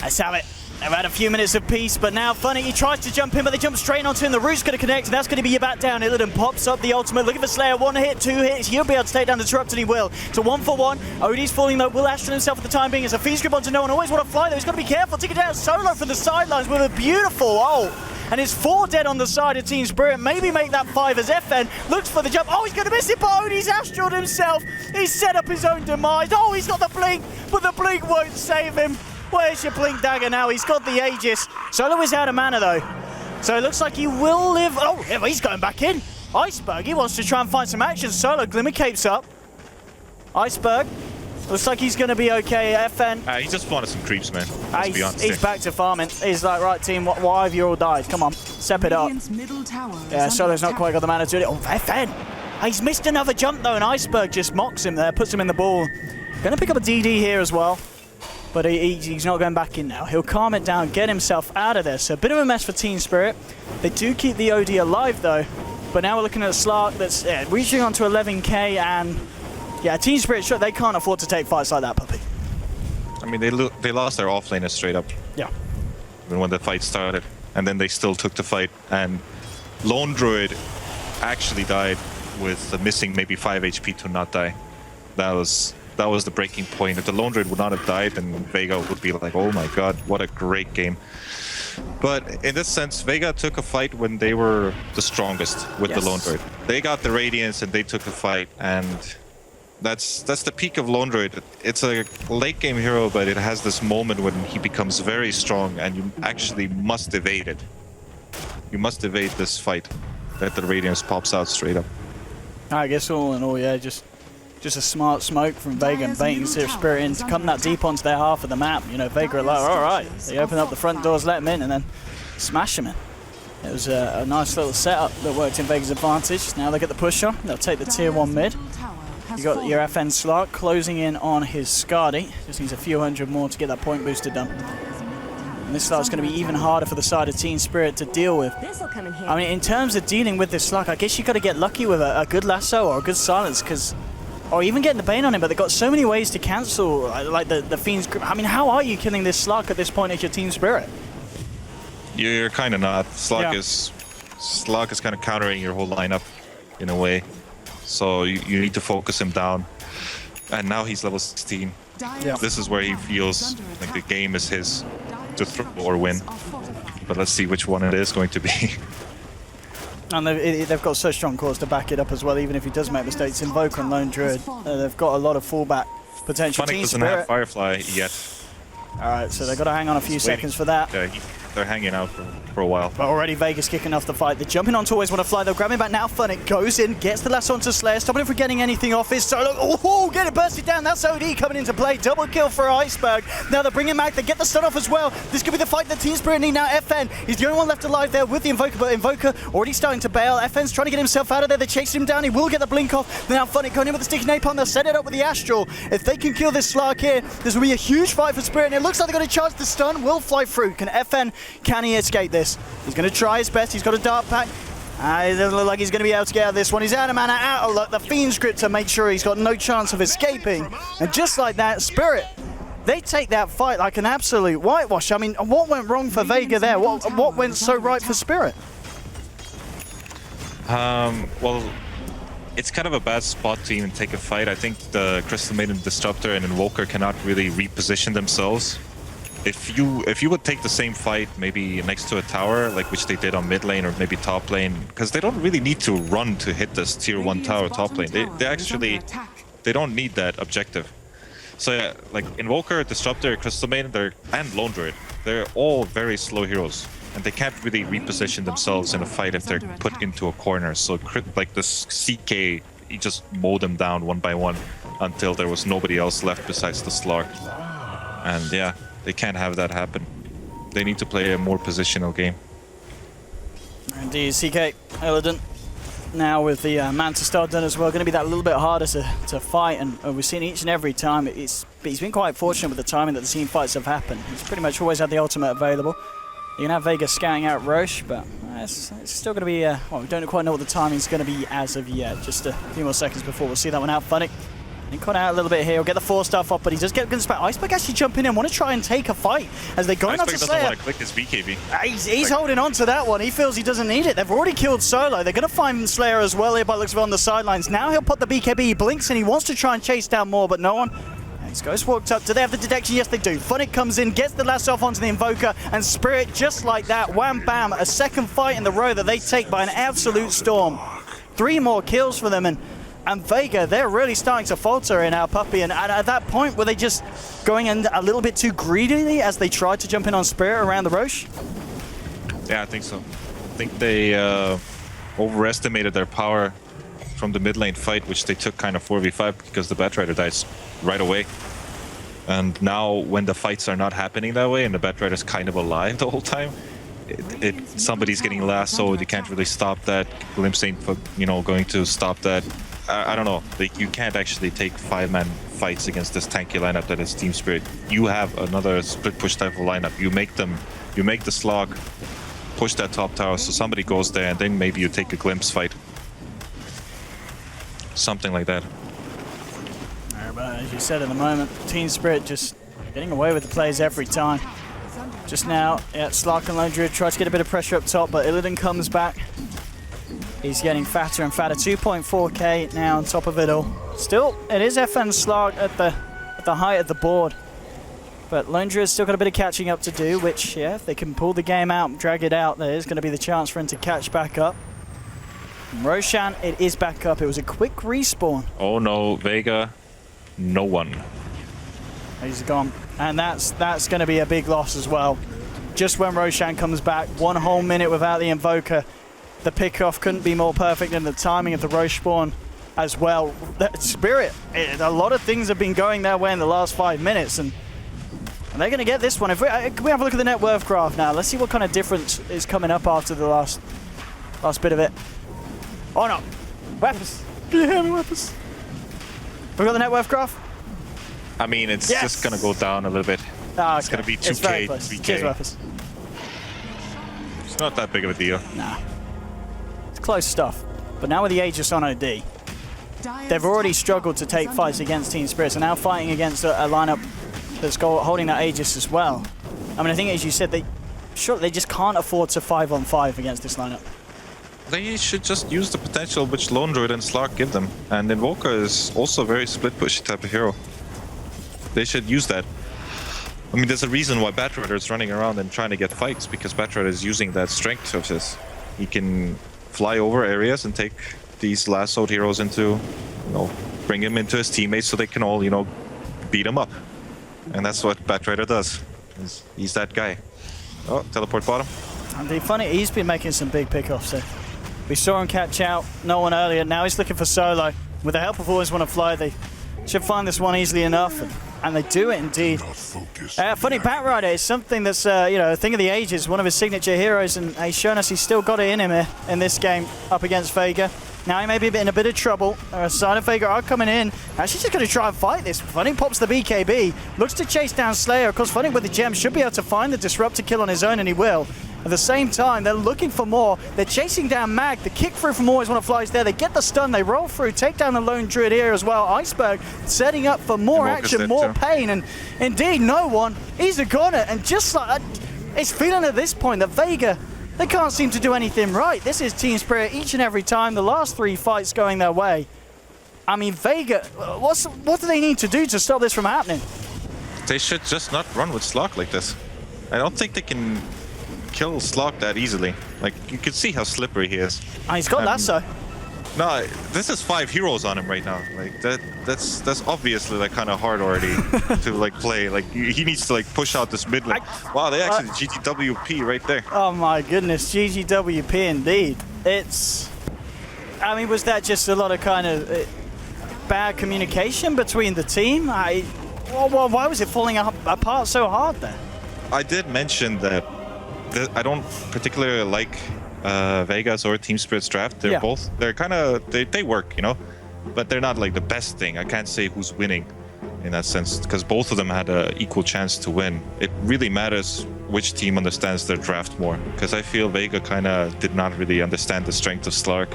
[SPEAKER 5] Let's have it. They've had a few minutes of peace, but now Funny, he tries to jump in, but they jump straight onto him. The root's going to connect, and that's going to be your back down. Illidan pops up the ultimate, looking for Slayer. 1 hit, 2 hits. He'll be able to take down the Disrupt, and he will. So 1-for-1. OD's falling low. Will Astral himself at the time being. As a Feast Grip onto no one. Always want to fly, though. He's got to be careful. Take it down solo from the sidelines with a beautiful ult. And it's 4 dead on the side of Team Spirit. Maybe make that 5 as FN looks for the jump. Oh, he's going to miss it, but OD's Astral himself. He's set up his own demise. Oh, he's got the blink, but the blink won't save him. Where's your blink dagger now? He's got the Aegis. Solo is out of mana, though. So it looks like he will live. Oh, yeah, he's going back in. Iceberg, he wants to try and find some action. Solo, Glimmer Cape's up. Iceberg Looks like he's going to be okay. FN.
[SPEAKER 6] He just wanted some creeps, man. Let's be honest.
[SPEAKER 5] He's back to farming. He's like, right, team, why have you all died? Come on, step it up. Yeah, Solo's not quite got the mana to do it. Oh, FN. He's missed another jump, though, and Iceberg just mocks him there, puts him in the ball. Going to pick up a DD here as well. But he's not going back in now. He'll calm it down, get himself out of there. So a bit of a mess for Team Spirit. They do keep the OD alive, though. But now we're looking at a Slark that's reaching on to 11k, and yeah, Team Spirit, sure, they can't afford to take fights like that, Puppy.
[SPEAKER 6] I mean, they lost their offlaner straight up.
[SPEAKER 5] Yeah.
[SPEAKER 6] Even when the fight started. And then they still took the fight. And Lone Druid actually died with missing maybe 5 HP to not die. That was the breaking point. If the Lone Druid would not have died, then Vega would be like, oh my god, what a great game. But in this sense, Vega took a fight when they were the strongest with the Lone Druid. They got the Radiance and they took the fight, and that's the peak of Lone Druid. It's a late game hero, but it has this moment when he becomes very strong and you actually must evade it. You must evade this fight that the Radiance pops out straight up.
[SPEAKER 5] I guess all in all, yeah, just a smart smoke from Vega and baiting Spirit in to come that deep onto their half of the map. You know, Vega are like, all right. They open up the front doors, let them in, and then smash them in. It was a nice little setup that worked in Vega's advantage. Now they get the push on. They'll take the tier 1 mid. You got your FN Slark closing in on his Skadi. Just needs a few hundred more to get that point booster done. And this Slark's going to be even harder for the side of Team Spirit to deal with. I mean, in terms of dealing with this Slark, I guess you got to get lucky with a good lasso or a good silence, or even getting the Bane on him, but they've got so many ways to cancel, like the Fiend's grip. I mean, how are you killing this Slark at this point as your Team Spirit?
[SPEAKER 6] You're kind of not. Slark is kind of countering your whole lineup in a way. So you need to focus him down. And now he's level 16. Yeah. This is where he feels like the game is his to throw or win. But let's see which one it is going to be.
[SPEAKER 5] And they've got so strong cores to back it up as well, even if he does make mistakes. Invoker and Lone Druid, they've got a lot of fallback potential.
[SPEAKER 6] Funny doesn't have Firefly yet.
[SPEAKER 5] Alright, so they've got to hang on a few seconds for that.
[SPEAKER 6] Yeah, they're hanging out for a while.
[SPEAKER 5] But already Vegas kicking off the fight. They're jumping on to always want to fly. They'll grab him back now. Funnick goes in, gets the lasso onto Slayer, stopping him from getting anything off his solo. Oh, get it bursted down. That's OD coming into play. Double kill for Iceberg. Now they're bringing back. They get the stun off as well. This could be the fight that Team Spirit need now. FN, he's the only one left alive there with the Invoker, but Invoker already starting to bail. FN's trying to get himself out of there. They chase him down. He will get the blink off. Now Funnick going in with the sticky napalm. They'll set it up with the Astral. If they can kill this Slark here, this will be a huge fight for Spirit. And it looks like they're going to charge the stun. Will fly through. Can he escape this? He's going to try his best. He's got a dart pack. It doesn't look like he's going to be able to get out of this one. He's out of mana, out of luck. The Fiend's grip to make sure he's got no chance of escaping. And just like that, Spirit, they take that fight like an absolute whitewash. I mean, what went wrong for Vega there? What went so right for Spirit?
[SPEAKER 6] Well, it's kind of a bad spot to even take a fight. I think the Crystal Maiden Disruptor and Invoker cannot really reposition themselves. If you would take the same fight maybe next to a tower, like which they did on mid lane or maybe top lane, because they don't really need to run to hit this tier 1 tower top lane. They don't need that objective. So yeah, like Invoker, Disruptor, Crystal Maiden, and Lone Druid, they're all very slow heroes, and they can't really reposition themselves in a fight if they're put into a corner. So like this CK, he just mowed them down one by one until there was nobody else left besides the Slark. And yeah, they can't have that happen. They need to play a more positional game.
[SPEAKER 5] Indeed, CK, Illidan. Now with the Manta Star done as well, going to be that little bit harder to fight, and we've seen each and every time. He's been quite fortunate with the timing that the team fights have happened. He's pretty much always had the ultimate available. You can have Vega scouting out Roche, but it's still going to be, well, we don't quite know what the timing's going to be as of yet. Just a few more seconds before we'll see that one out. Funnick. He cut out a little bit here. He'll get the 4-star off, but he does get good spot. Iceberg actually jumping in, want to try and take a fight as they go on to Slayer.
[SPEAKER 6] Iceberg doesn't want to click his BKB.
[SPEAKER 5] He's holding on to that one. He feels he doesn't need it. They've already killed Solo. They're going to find Slayer as well here by the looks of it on the sidelines. Now he'll put the BKB. He blinks and he wants to try and chase down more, but no one. His Ghost walked up. Do they have the detection? Yes, they do. Funnick comes in, gets the lasso off onto the Invoker, and Spirit, just like that, wham bam, a second fight in the row that they take by an absolute storm. 3 more kills for them, and Vega, they're really starting to falter in our Puppy, and at that point, were they just going in a little bit too greedily as they tried to jump in on Spirit around the Roche?
[SPEAKER 6] Yeah, I think so. I think they overestimated their power from the mid lane fight, which they took kind of 4v5 because the Batrider dies right away. And now when the fights are not happening that way and the Batrider's kind of alive the whole time, somebody's getting lassoed, you can't really stop that. Glimpse ain't, you know, going to stop that. I don't know. Like, you can't actually take 5-man fights against this tanky lineup that is Team Spirit. You have another split push type of lineup. You make the slog, push that top tower, so somebody goes there, and then maybe you take a glimpse fight. Something like that.
[SPEAKER 5] But as you said, at the moment, Team Spirit just getting away with the plays every time. Just now, yeah, Slark and Lone Druid try to get a bit of pressure up top, but Illidan comes back. He's getting fatter and fatter. 2.4k now on top of it all. Still, it is FN Slark at the height of the board. But Lone Druid's still got a bit of catching up to do, which, yeah, if they can pull the game out and drag it out, there is going to be the chance for him to catch back up. And Roshan, it is back up. It was a quick respawn.
[SPEAKER 6] Oh no, Vega, no one.
[SPEAKER 5] He's gone. And that's going to be a big loss as well. Just when Roshan comes back, 1 whole minute without the Invoker. The pickoff couldn't be more perfect, and the timing of the Roche spawn as well. Spirit, a lot of things have been going their way in the last 5 minutes, and they're going to get this one. Can we have a look at the net worth graph now? Let's see what kind of difference is coming up after the last bit of it. Oh no, weapons. Can you hear me, weapons? We got the net worth graph?
[SPEAKER 6] I mean, it's just going to go down a little bit.
[SPEAKER 5] Oh,
[SPEAKER 6] it's going to be 2k, 3k.
[SPEAKER 5] Cheers, weapons.
[SPEAKER 6] It's not that big of a deal.
[SPEAKER 5] Nah. Close stuff, but now with the Aegis on OD, they've already struggled to take fights against Team Spirit, so now fighting against a lineup that's holding that Aegis as well. I mean, I think, as you said, they just can't afford to 5-on-5 against this lineup.
[SPEAKER 6] They should just use the potential which Lone Druid and Slark give them, and Invoker is also a very split push type of hero. They should use that. I mean, there's a reason why Batrider is running around and trying to get fights, because Batrider is using that strength of his. He can fly over areas and take these lassoed heroes into, you know, bring him into his teammates so they can all, you know, beat him up. And that's what Batrider does. He's that guy. Oh, teleport bottom.
[SPEAKER 5] And the funny, he's been making some big pickoffs there. We saw him catch out no one earlier. Now he's looking for solo. With the help of Always Wanna Fly, they should find this one easily enough. And they do it indeed. Funny, Batrider is something that's, you know, a thing of the ages, one of his signature heroes, and he's shown us he's still got it in him here in this game up against Vega. Now he may be in a bit of trouble. Side of Vega are coming in. Actually just going to try and fight this. Funny pops the BKB, looks to chase down Slayer. Of course, Funny with the gem should be able to find the Disruptor kill on his own, and he will. At the same time, they're looking for more. They're chasing down Mag. The kick through from Always Wanna Fly is there. They get the stun. They roll through, take down the Lone Druid here as well. Iceberg setting up for more action, more pain. And indeed, no one. He's a goner. And just like it's feeling at this point that Vega, they can't seem to do anything right. This is Team Spirit each and every time. The last 3 fights going their way. I mean, Vega, what do they need to do to stop this from happening?
[SPEAKER 6] They should just not run with Slark like this. I don't think they can kill Slark that easily. Like, you can see how slippery he is.
[SPEAKER 5] Oh, he's got lasso.
[SPEAKER 6] No, this is 5 heroes on him right now. Like that's obviously like kind of hard already to like play. Like he needs to like push out this mid lane. Wow, they actually GGWP right there.
[SPEAKER 5] Oh my goodness, GGWP indeed. It's, I mean, was that just a lot of kind of bad communication between the team? Why was it falling apart so hard there?
[SPEAKER 6] I did mention that I don't particularly like Vegas or Team Spirit's draft. They're kind of, they work, you know, but they're not like the best thing. I can't say who's winning in that sense, because both of them had an equal chance to win. It really matters which team understands their draft more, because I feel Vega kind of did not really understand the strength of Slark,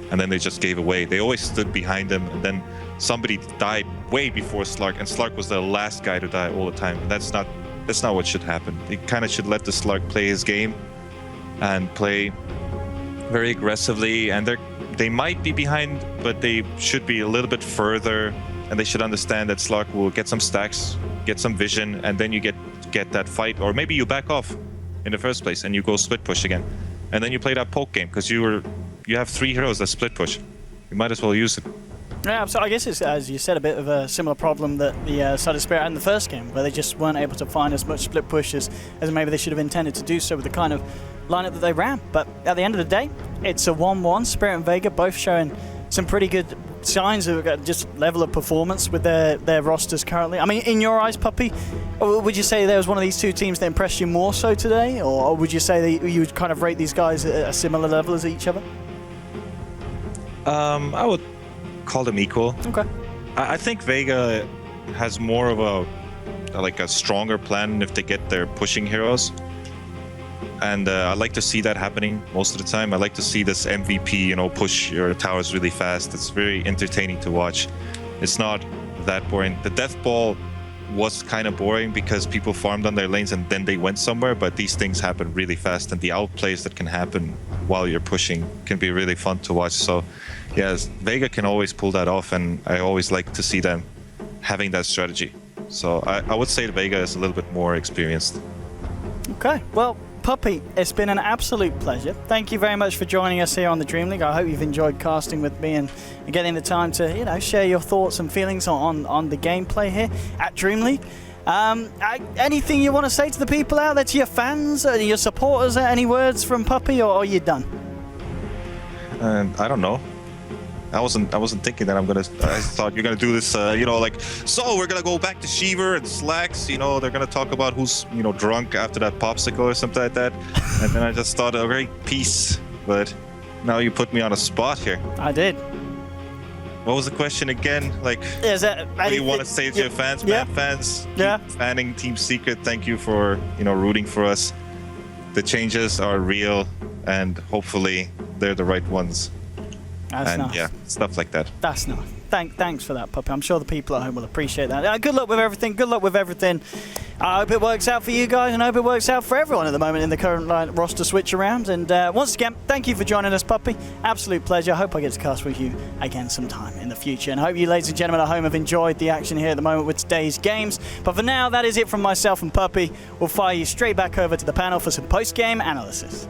[SPEAKER 6] and then they just gave away. They always stood behind him, and then somebody died way before Slark, and Slark was the last guy to die all the time. And that's not what should happen. They kind of should let the Slark play his game and play very aggressively, and they might be behind, but they should be a little bit further, and they should understand that Slark will get some stacks, get some vision, and then you get that fight, or maybe you back off in the first place and you go split push again, and then you play that poke game, because you have 3 heroes that split push. You might as well use it.
[SPEAKER 5] Yeah, so I guess it's, as you said, a bit of a similar problem that the side of Spirit had in the first game, where they just weren't able to find as much split pushes as maybe they should have intended to do so with the kind of lineup that they ran. But at the end of the day, it's a 1-1. Spirit and Vega both showing some pretty good signs of just level of performance with their rosters currently. I mean, in your eyes, Puppy, would you say there was one of these two teams that impressed you more so today, or would you say that you would kind of rate these guys at a similar level as each other?
[SPEAKER 6] I would call them equal.
[SPEAKER 5] Okay.
[SPEAKER 6] I think Vega has more of a stronger plan if they get their pushing heroes. And I like to see that happening most of the time. I like to see this MVP, push your towers really fast. It's very entertaining to watch. It's not that boring. The death ball was kind of boring because people farmed on their lanes and then they went somewhere, but these things happen really fast, and the outplays that can happen while you're pushing can be really fun to watch. So yes, Vega can always pull that off, and I always like to see them having that strategy. So I would say Vega is a little bit more experienced.
[SPEAKER 5] Okay, well, Puppy, it's been an absolute pleasure. Thank you very much for joining us here on the DreamLeague. I hope you've enjoyed casting with me and getting the time to, share your thoughts and feelings on the gameplay here at DreamLeague. Anything you want to say to the people out there, to your fans, your supporters? Any words from Puppy, or are you done?
[SPEAKER 6] I don't know. I wasn't thinking that I thought you're gonna do this, so we're gonna go back to Shiver and Slacks, they're gonna talk about who's, drunk after that popsicle or something like that. And then I just thought, okay, peace. But now you put me on a spot here.
[SPEAKER 5] I did.
[SPEAKER 6] What was the question again? What do you want to say to your fans, man? Fans, keep fanning Team Secret. Thank you for, rooting for us. The changes are real, and hopefully they're the right ones.
[SPEAKER 5] That's nice.
[SPEAKER 6] Yeah, stuff like that.
[SPEAKER 5] That's nice. Thanks for that, Puppy. I'm sure the people at home will appreciate that. Good luck with everything. Good luck with everything. I hope it works out for you guys, and I hope it works out for everyone at the moment in the current roster switch around. And once again, thank you for joining us, Puppy. Absolute pleasure. I hope I get to cast with you again sometime in the future. And I hope you, ladies and gentlemen at home, have enjoyed the action here at the moment with today's games. But for now, that is it from myself and Puppy. We'll fire you straight back over to the panel for some post-game analysis.